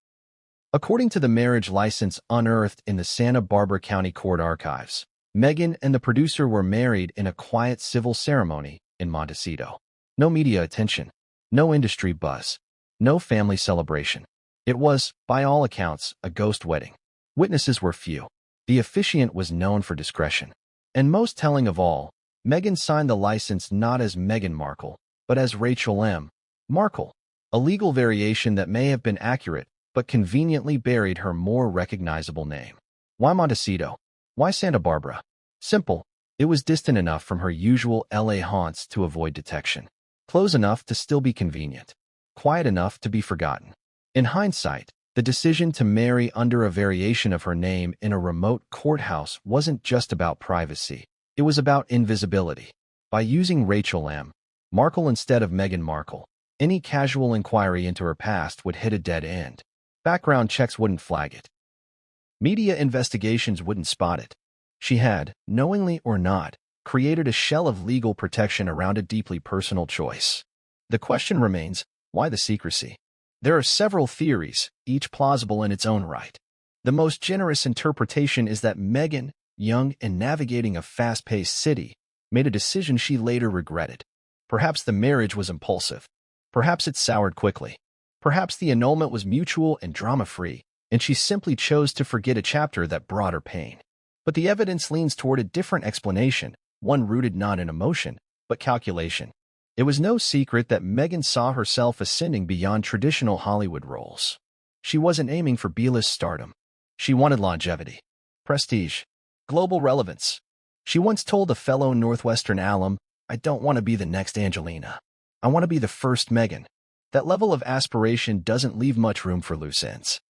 According to the marriage license unearthed in the Santa Barbara County Court archives, Meghan and the producer were married in a quiet civil ceremony in Montecito. No media attention, no industry buzz, no family celebration. It was, by all accounts, a ghost wedding. Witnesses were few. The officiant was known for discretion. And most telling of all, Meghan signed the license not as Meghan Markle, but as Rachel M. Markle, a legal variation that may have been accurate, but conveniently buried her more recognizable name. Why Montecito? Why Santa Barbara? Simple. It was distant enough from her usual LA haunts to avoid detection. Close enough to still be convenient. Quiet enough to be forgotten. In hindsight, the decision to marry under a variation of her name in a remote courthouse wasn't just about privacy. It was about invisibility. By using Rachel M. Markle instead of Meghan Markle, any casual inquiry into her past would hit a dead end. Background checks wouldn't flag it. Media investigations wouldn't spot it. She had, knowingly or not, created a shell of legal protection around a deeply personal choice. The question remains, why the secrecy? There are several theories, each plausible in its own right. The most generous interpretation is that Meghan, young and navigating a fast-paced city, made a decision she later regretted. Perhaps the marriage was impulsive. Perhaps it soured quickly. Perhaps the annulment was mutual and drama-free, and she simply chose to forget a chapter that brought her pain. But the evidence leans toward a different explanation, one rooted not in emotion, but calculation. It was no secret that Meghan saw herself ascending beyond traditional Hollywood roles. She wasn't aiming for B-list stardom. She wanted longevity, prestige, global relevance. She once told a fellow Northwestern alum, "I don't want to be the next Angelina. I want to be the first Meghan." That level of aspiration doesn't leave much room for loose ends.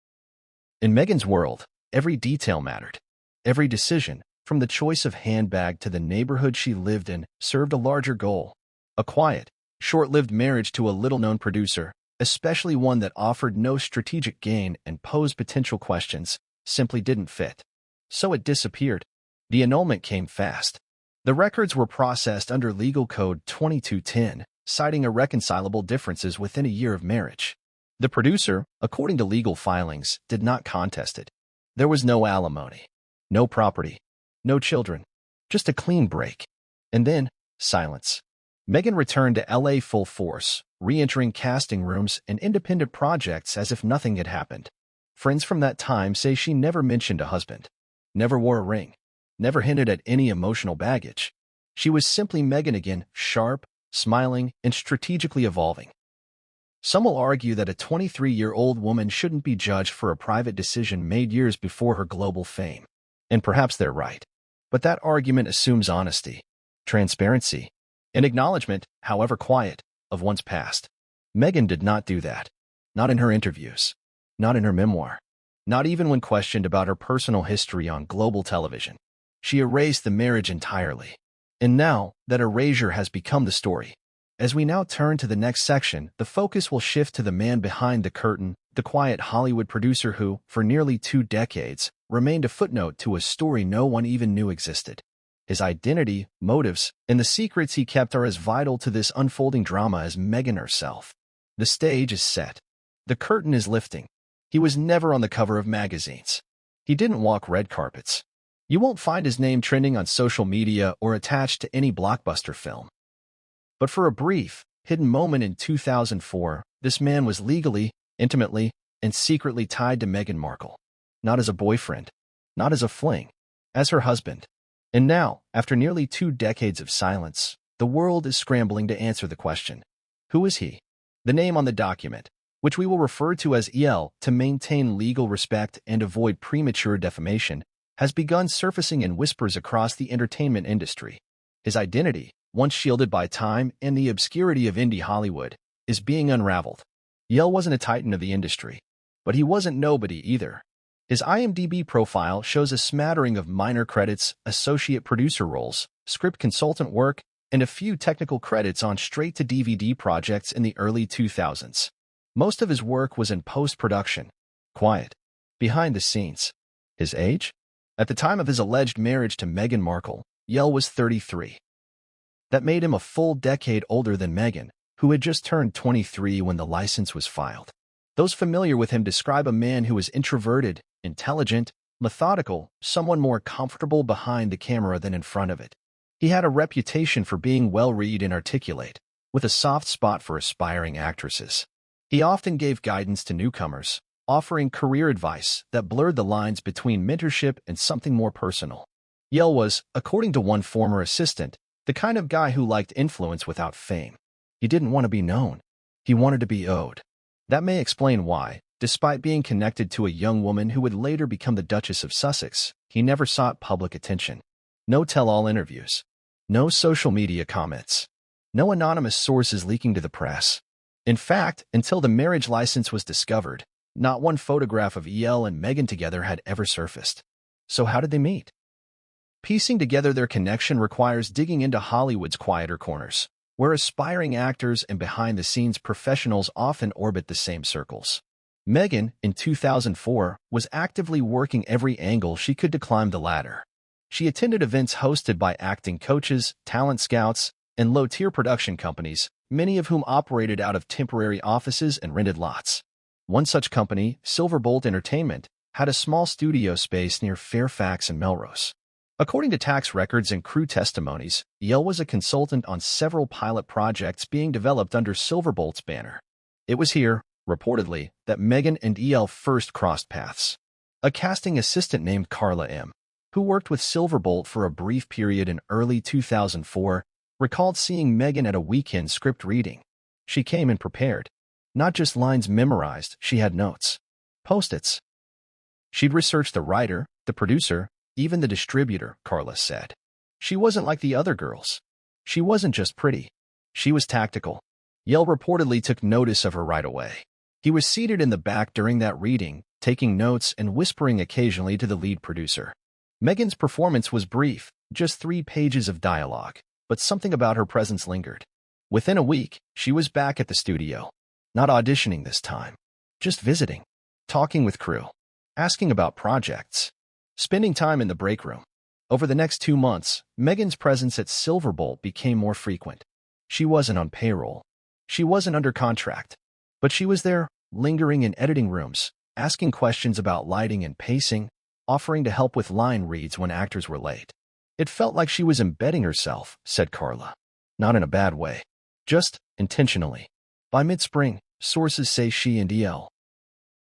In Meghan's world, every detail mattered. Every decision, from the choice of handbag to the neighborhood she lived in, served a larger goal. A quiet, short-lived marriage to a little-known producer, especially one that offered no strategic gain and posed potential questions, simply didn't fit. So it disappeared. The annulment came fast. The records were processed under Legal Code 2210, citing irreconcilable differences within a year of marriage. The producer, according to legal filings, did not contest it. There was no alimony, no property, no children, just a clean break. And then, silence. Meghan returned to LA full force, re-entering casting rooms and independent projects as if nothing had happened. Friends from that time say she never mentioned a husband, never wore a ring, never hinted at any emotional baggage. She was simply Meghan again, sharp, smiling, and strategically evolving. Some will argue that a 23-year-old woman shouldn't be judged for a private decision made years before her global fame. And perhaps they're right. But that argument assumes honesty, transparency, an acknowledgement, however quiet, of one's past. Meghan did not do that. Not in her interviews. Not in her memoir. Not even when questioned about her personal history on global television. She erased the marriage entirely. And now, that erasure has become the story. As we now turn to the next section, the focus will shift to the man behind the curtain, the quiet Hollywood producer who, for nearly 2 decades, remained a footnote to a story no one even knew existed. His identity, motives, and the secrets he kept are as vital to this unfolding drama as Meghan herself. The stage is set. The curtain is lifting. He was never on the cover of magazines. He didn't walk red carpets. You won't find his name trending on social media or attached to any blockbuster film. But for a brief, hidden moment in 2004, this man was legally, intimately, and secretly tied to Meghan Markle. Not as a boyfriend, not as a fling, as her husband. And now, after nearly 2 decades of silence, the world is scrambling to answer the question. Who is he? The name on the document, which we will refer to as EL to maintain legal respect and avoid premature defamation, has begun surfacing in whispers across the entertainment industry. His identity, once shielded by time and the obscurity of indie Hollywood, is being unraveled. EL wasn't a titan of the industry, but he wasn't nobody either. His IMDb profile shows a smattering of minor credits, associate producer roles, script consultant work, and a few technical credits on straight-to-DVD projects in the early 2000s. Most of his work was in post-production, quiet, behind the scenes. His age? At the time of his alleged marriage to Meghan Markle, Yell was 33. That made him a full decade older than Meghan, who had just turned 23 when the license was filed. Those familiar with him describe a man who was introverted, intelligent, methodical, someone more comfortable behind the camera than in front of it. He had a reputation for being well-read and articulate, with a soft spot for aspiring actresses. He often gave guidance to newcomers, offering career advice that blurred the lines between mentorship and something more personal. Yell was, according to one former assistant, the kind of guy who liked influence without fame. He didn't want to be known. He wanted to be owed. That may explain why, despite being connected to a young woman who would later become the Duchess of Sussex, he never sought public attention. No tell-all interviews. No social media comments. No anonymous sources leaking to the press. In fact, until the marriage license was discovered, not one photograph of Yell and Meghan together had ever surfaced. So how did they meet? Piecing together their connection requires digging into Hollywood's quieter corners, where aspiring actors and behind-the-scenes professionals often orbit the same circles. Meghan, in 2004, was actively working every angle she could to climb the ladder. She attended events hosted by acting coaches, talent scouts, and low-tier production companies, many of whom operated out of temporary offices and rented lots. One such company, Silverbolt Entertainment, had a small studio space near Fairfax and Melrose. According to tax records and crew testimonies, Yell was a consultant on several pilot projects being developed under Silverbolt's banner. It was here, reportedly, that Meghan and Yell first crossed paths. A casting assistant named Carla M., who worked with Silverbolt for a brief period in early 2004, recalled seeing Meghan at a weekend script reading. She came in prepared. Not just lines memorized, she had notes. Post-its. She'd researched the writer, the producer, even the distributor, Carla said. She wasn't like the other girls. She wasn't just pretty. She was tactical. Yell reportedly took notice of her right away. He was seated in the back during that reading, taking notes and whispering occasionally to the lead producer. Meghan's performance was brief, just 3 pages of dialogue, but something about her presence lingered. Within a week, she was back at the studio. Not auditioning this time. Just visiting. Talking with crew. Asking about projects. Spending time in the break room. Over the next 2 months, Meghan's presence at Silverbolt became more frequent. She wasn't on payroll. She wasn't under contract. But she was there, lingering in editing rooms, asking questions about lighting and pacing, offering to help with line reads when actors were late. It felt like she was embedding herself, said Carla. Not in a bad way. Just intentionally. By mid-spring, sources say she and Yell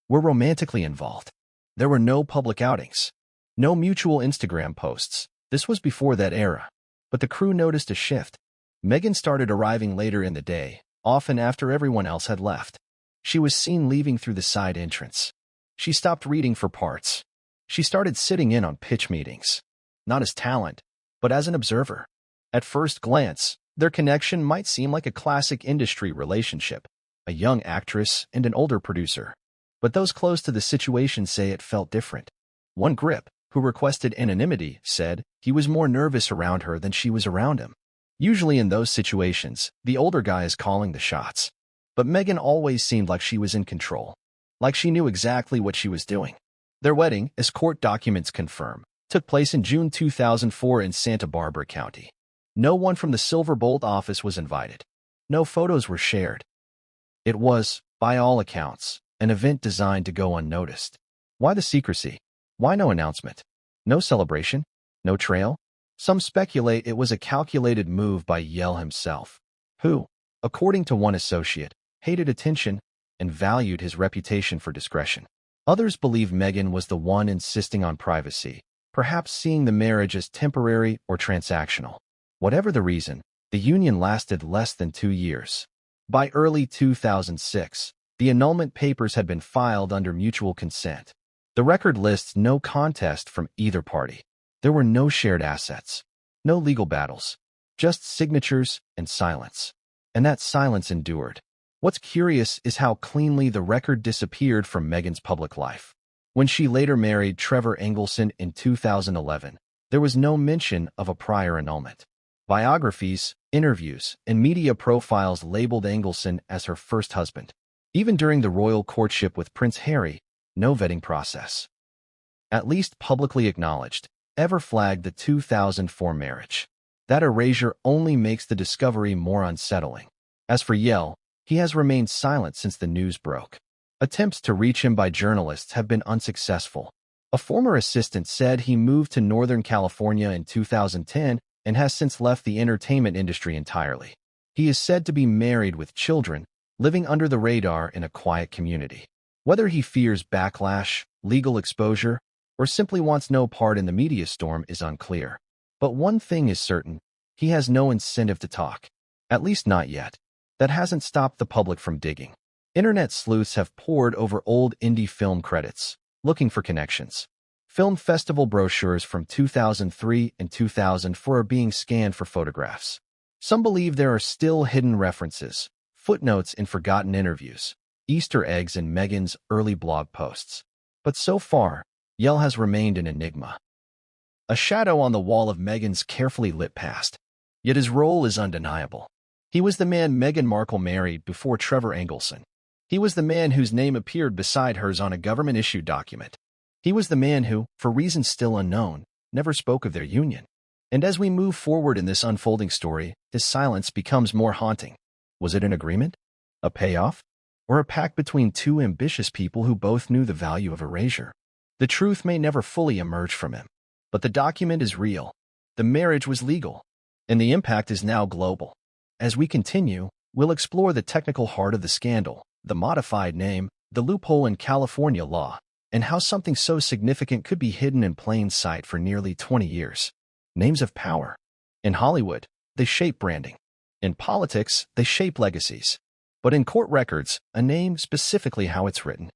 were romantically involved. There were no public outings. No mutual Instagram posts. This was before that era. But the crew noticed a shift. Meghan started arriving later in the day, often after everyone else had left. She was seen leaving through the side entrance. She stopped reading for parts. She started sitting in on pitch meetings. Not as talent, but as an observer. At first glance, their connection might seem like a classic industry relationship, a young actress and an older producer. But those close to the situation say it felt different. One grip, who requested anonymity, said he was more nervous around her than she was around him. Usually in those situations, the older guy is calling the shots. But Meghan always seemed like she was in control. Like she knew exactly what she was doing. Their wedding, as court documents confirm, took place in June 2004 in Santa Barbara County. No one from the Silverbolt office was invited. No photos were shared. It was, by all accounts, an event designed to go unnoticed. Why the secrecy? Why no announcement? No celebration? No trail? Some speculate it was a calculated move by Yell himself, who, according to one associate, hated attention and valued his reputation for discretion. Others believe Meghan was the one insisting on privacy, perhaps seeing the marriage as temporary or transactional. Whatever the reason, the union lasted less than 2 years. By early 2006, the annulment papers had been filed under mutual consent. The record lists no contest from either party. There were no shared assets, no legal battles, just signatures and silence. And that silence endured. What's curious is how cleanly the record disappeared from Meghan's public life. When she later married Trevor Engelson in 2011, there was no mention of a prior annulment. Biographies, interviews, and media profiles labeled Engelson as her first husband. Even during the royal courtship with Prince Harry, no vetting process, at least publicly acknowledged, ever flagged the 2004 marriage. That erasure only makes the discovery more unsettling. As for Yell, he has remained silent since the news broke. Attempts to reach him by journalists have been unsuccessful. A former assistant said he moved to Northern California in 2010 and has since left the entertainment industry entirely. He is said to be married with children, living under the radar in a quiet community. Whether he fears backlash, legal exposure, or simply wants no part in the media storm is unclear. But one thing is certain, he has no incentive to talk. At least not yet. That hasn't stopped the public from digging. Internet sleuths have pored over old indie film credits, looking for connections. Film festival brochures from 2003 and 2004 are being scanned for photographs. Some believe there are still hidden references, footnotes in forgotten interviews, Easter eggs in Meghan's early blog posts. But so far, Yell has remained an enigma. A shadow on the wall of Meghan's carefully lit past. Yet his role is undeniable. He was the man Meghan Markle married before Trevor Engelson. He was the man whose name appeared beside hers on a government-issued document. He was the man who, for reasons still unknown, never spoke of their union. And as we move forward in this unfolding story, his silence becomes more haunting. Was it an agreement? A payoff? Or a pact between two ambitious people who both knew the value of erasure? The truth may never fully emerge from him. But the document is real. The marriage was legal. And the impact is now global. As we continue, we'll explore the technical heart of the scandal, the modified name, the loophole in California law, and how something so significant could be hidden in plain sight for nearly 20 years. Names of power. In Hollywood, they shape branding. In politics, they shape legacies. But in court records, a name, specifically how it's written,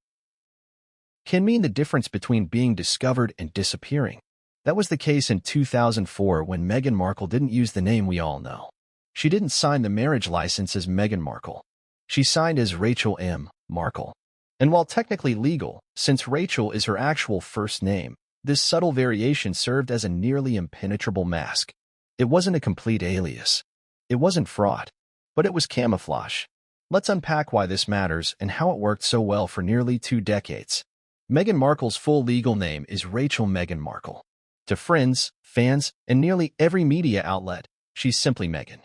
can mean the difference between being discovered and disappearing. That was the case in 2004 when Meghan Markle didn't use the name we all know. She didn't sign the marriage license as Meghan Markle. She signed as Rachel M. Markle. And while technically legal, since Rachel is her actual first name, this subtle variation served as a nearly impenetrable mask. It wasn't a complete alias. It wasn't fraud. But it was camouflage. Let's unpack why this matters and how it worked so well for nearly 2 decades. Meghan Markle's full legal name is Rachel Meghan Markle. To friends, fans, and nearly every media outlet, she's simply Meghan.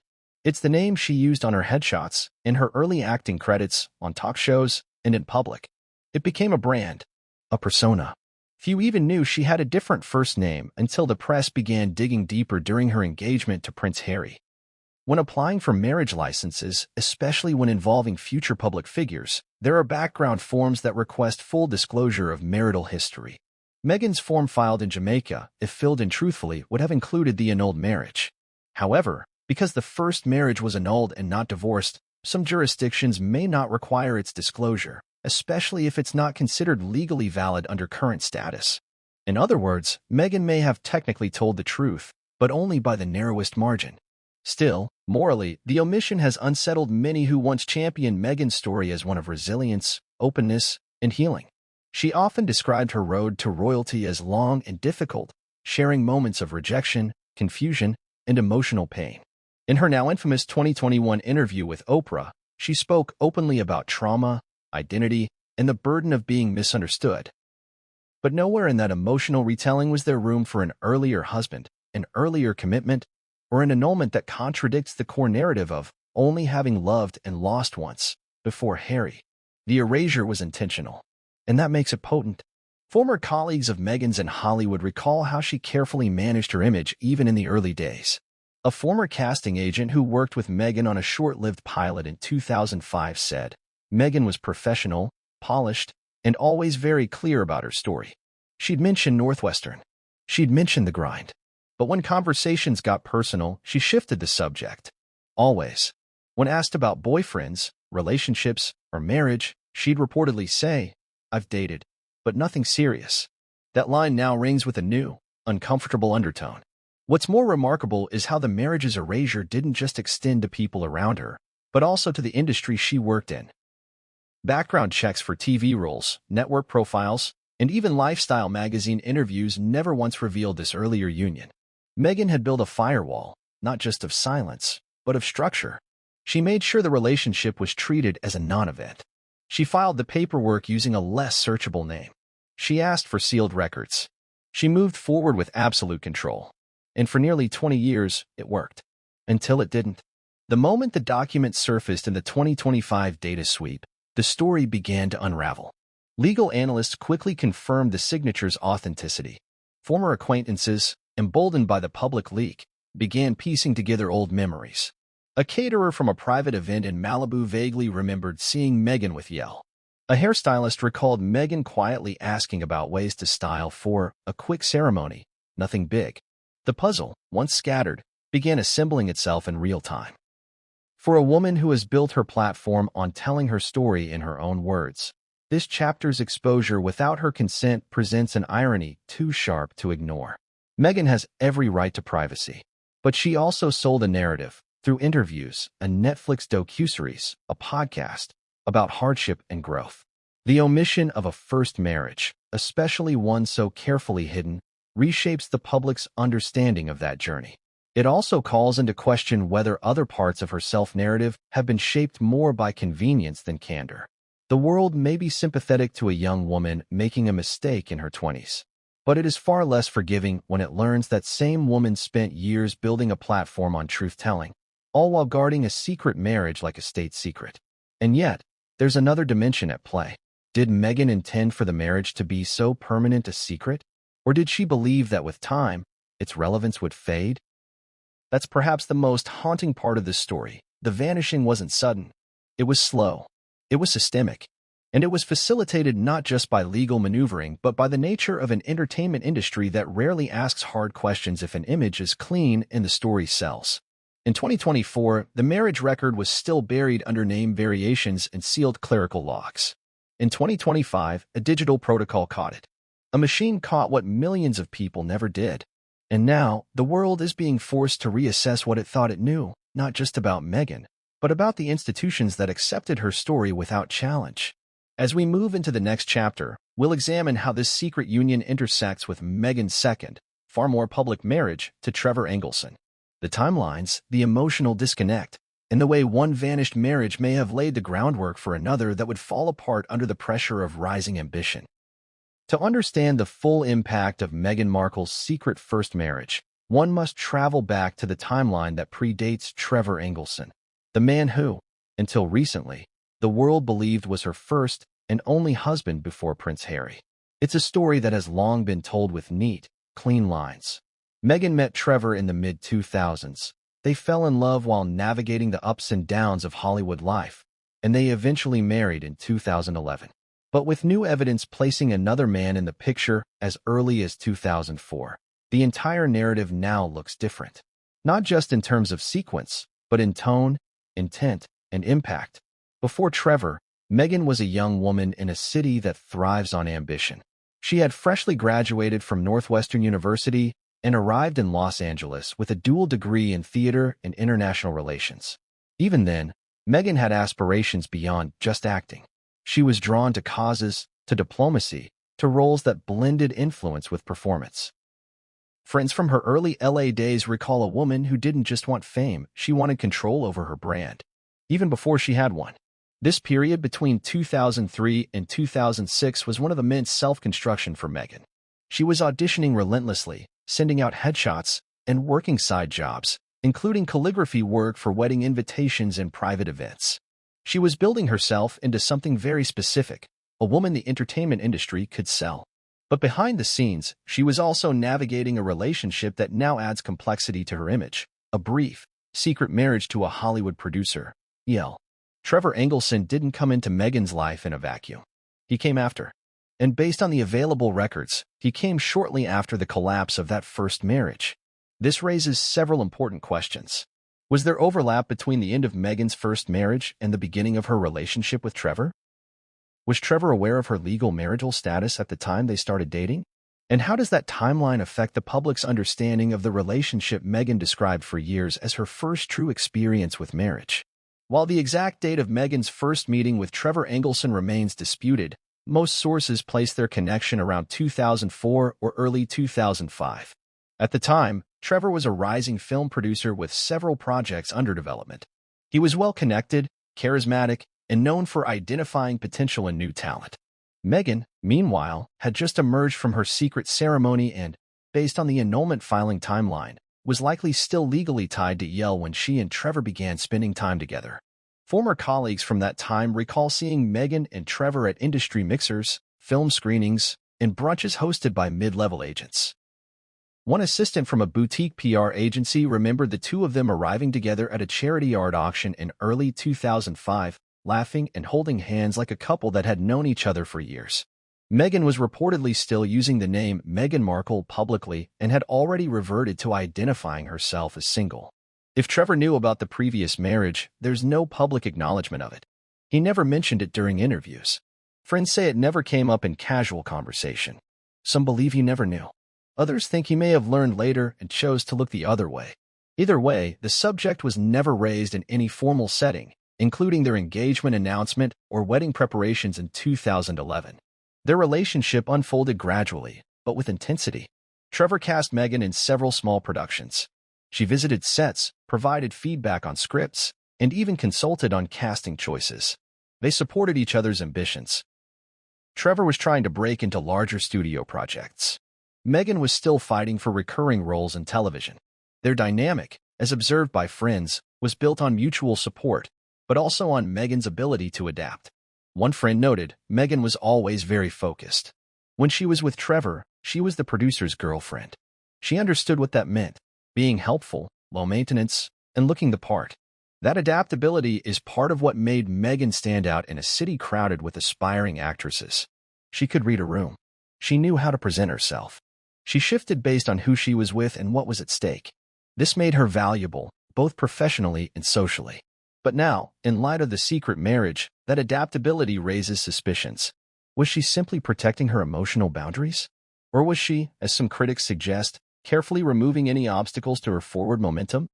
It's the name she used on her headshots, in her early acting credits, on talk shows, and in public. It became a brand, a persona. Few even knew she had a different first name until the press began digging deeper during her engagement to Prince Harry. When applying for marriage licenses, especially when involving future public figures, there are background forms that request full disclosure of marital history. Meghan's form filed in Jamaica, if filled in truthfully, would have included the annulled marriage. However, because the first marriage was annulled and not divorced, some jurisdictions may not require its disclosure, especially if it's not considered legally valid under current status. In other words, Meghan may have technically told the truth, but only by the narrowest margin. Still, morally, the omission has unsettled many who once championed Meghan's story as one of resilience, openness, and healing. She often described her road to royalty as long and difficult, sharing moments of rejection, confusion, and emotional pain. In her now infamous 2021 interview with Oprah, she spoke openly about trauma, identity, and the burden of being misunderstood. But nowhere in that emotional retelling was there room for an earlier husband, an earlier commitment, or an annulment that contradicts the core narrative of only having loved and lost once, before Harry. The erasure was intentional, and that makes it potent. Former colleagues of Meghan's in Hollywood recall how she carefully managed her image even in the early days. A former casting agent who worked with Meghan on a short-lived pilot in 2005 said, Meghan was professional, polished, and always very clear about her story. She'd mention Northwestern. She'd mention the grind. But when conversations got personal, she shifted the subject. Always. When asked about boyfriends, relationships, or marriage, she'd reportedly say, I've dated, but nothing serious. That line now rings with a new, uncomfortable undertone. What's more remarkable is how the marriage's erasure didn't just extend to people around her, but also to the industry she worked in. Background checks for TV roles, network profiles, and even lifestyle magazine interviews never once revealed this earlier union. Meghan had built a firewall, not just of silence, but of structure. She made sure the relationship was treated as a non-event. She filed the paperwork using a less searchable name. She asked for sealed records. She moved forward with absolute control. And for nearly 20 years, it worked. Until it didn't. The moment the document surfaced in the 2025 data sweep, the story began to unravel. Legal analysts quickly confirmed the signature's authenticity. Former acquaintances, emboldened by the public leak, began piecing together old memories. A caterer from a private event in Malibu vaguely remembered seeing Meghan with Yell. A hairstylist recalled Meghan quietly asking about ways to style for a quick ceremony, nothing big. The puzzle, once scattered, began assembling itself in real time. For a woman who has built her platform on telling her story in her own words, this chapter's exposure without her consent presents an irony too sharp to ignore. Meghan has every right to privacy, but she also sold a narrative through interviews, a Netflix docuseries, a podcast about hardship and growth. The omission of a first marriage, especially one so carefully hidden, reshapes the public's understanding of that journey. It also calls into question whether other parts of her self-narrative have been shaped more by convenience than candor. The world may be sympathetic to a young woman making a mistake in her 20s, but it is far less forgiving when it learns that same woman spent years building a platform on truth-telling, all while guarding a secret marriage like a state secret. And yet, there's another dimension at play. Did Meghan intend for the marriage to be so permanent a secret? Or did she believe that with time, its relevance would fade? That's perhaps the most haunting part of this story. The vanishing wasn't sudden. It was slow. It was systemic. And it was facilitated not just by legal maneuvering, but by the nature of an entertainment industry that rarely asks hard questions if an image is clean and the story sells. In 2024, the marriage record was still buried under name variations and sealed clerical logs. In 2025, a digital protocol caught it. A machine caught what millions of people never did. And now, the world is being forced to reassess what it thought it knew, not just about Meghan, but about the institutions that accepted her story without challenge. As we move into the next chapter, we'll examine how this secret union intersects with Meghan's second, far more public marriage to Trevor Engelson. The timelines, the emotional disconnect, and the way one vanished marriage may have laid the groundwork for another that would fall apart under the pressure of rising ambition. To understand the full impact of Meghan Markle's secret first marriage, one must travel back to the timeline that predates Trevor Engelson, the man who, until recently, the world believed was her first and only husband before Prince Harry. It's a story that has long been told with neat, clean lines. Meghan met Trevor in the mid-2000s. They fell in love while navigating the ups and downs of Hollywood life, and they eventually married in 2011. But with new evidence placing another man in the picture as early as 2004, the entire narrative now looks different. Not just in terms of sequence, but in tone, intent, and impact. Before Trevor, Meghan was a young woman in a city that thrives on ambition. She had freshly graduated from Northwestern University and arrived in Los Angeles with a dual degree in theater and international relations. Even then, Meghan had aspirations beyond just acting. She was drawn to causes, to diplomacy, to roles that blended influence with performance. Friends from her early LA days recall a woman who didn't just want fame, she wanted control over her brand, even before she had one. This period between 2003 and 2006 was one of immense self-construction for Meghan. She was auditioning relentlessly, sending out headshots, and working side jobs, including calligraphy work for wedding invitations and private events. She was building herself into something very specific, a woman the entertainment industry could sell. But behind the scenes, she was also navigating a relationship that now adds complexity to her image, a brief, secret marriage to a Hollywood producer, Yell. Trevor Engelson didn't come into Meghan's life in a vacuum. He came after. And based on the available records, he came shortly after the collapse of that first marriage. This raises several important questions. Was there overlap between the end of Meghan's first marriage and the beginning of her relationship with Trevor? Was Trevor aware of her legal marital status at the time they started dating? And how does that timeline affect the public's understanding of the relationship Meghan described for years as her first true experience with marriage? While the exact date of Meghan's first meeting with Trevor Engelson remains disputed, most sources place their connection around 2004 or early 2005. At the time, Trevor was a rising film producer with several projects under development. He was well-connected, charismatic, and known for identifying potential in new talent. Meghan, meanwhile, had just emerged from her secret ceremony and, based on the annulment filing timeline, was likely still legally tied to Yale when she and Trevor began spending time together. Former colleagues from that time recall seeing Meghan and Trevor at industry mixers, film screenings, and brunches hosted by mid-level agents. One assistant from a boutique PR agency remembered the two of them arriving together at a charity art auction in early 2005, laughing and holding hands like a couple that had known each other for years. Meghan was reportedly still using the name Meghan Markle publicly and had already reverted to identifying herself as single. If Trevor knew about the previous marriage, there's no public acknowledgement of it. He never mentioned it during interviews. Friends say it never came up in casual conversation. Some believe he never knew. Others think he may have learned later and chose to look the other way. Either way, the subject was never raised in any formal setting, including their engagement announcement or wedding preparations in 2011. Their relationship unfolded gradually, but with intensity. Trevor cast Meghan in several small productions. She visited sets, provided feedback on scripts, and even consulted on casting choices. They supported each other's ambitions. Trevor was trying to break into larger studio projects. Meghan was still fighting for recurring roles in television. Their dynamic, as observed by friends, was built on mutual support, but also on Meghan's ability to adapt. One friend noted, Meghan was always very focused. When she was with Trevor, she was the producer's girlfriend. She understood what that meant, being helpful, low maintenance, and looking the part. That adaptability is part of what made Meghan stand out in a city crowded with aspiring actresses. She could read a room. She knew how to present herself. She shifted based on who she was with and what was at stake. This made her valuable, both professionally and socially. But now, in light of the secret marriage, that adaptability raises suspicions. Was she simply protecting her emotional boundaries? Or was she, as some critics suggest, carefully removing any obstacles to her forward momentum?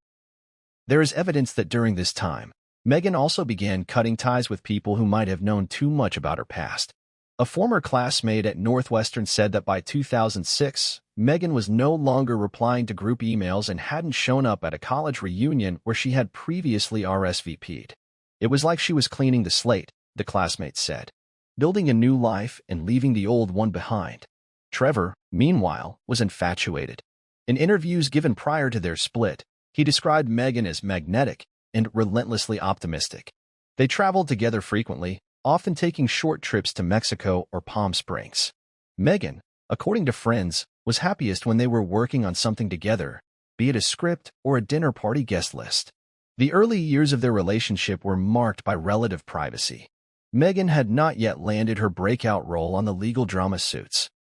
There is evidence that during this time, Meghan also began cutting ties with people who might have known too much about her past. A former classmate at Northwestern said that by 2006, Meghan was no longer replying to group emails and hadn't shown up at a college reunion where she had previously RSVP'd. It was like she was cleaning the slate, the classmate said, building a new life and leaving the old one behind. Trevor, meanwhile, was infatuated. In interviews given prior to their split, he described Meghan as magnetic and relentlessly optimistic. They traveled together frequently, often taking short trips to Mexico or Palm Springs. Meghan, according to friends, was happiest when they were working on something together, be it a script or a dinner party guest list. The early years of their relationship were marked by relative privacy. Meghan had not yet landed her breakout role on the legal drama Suits.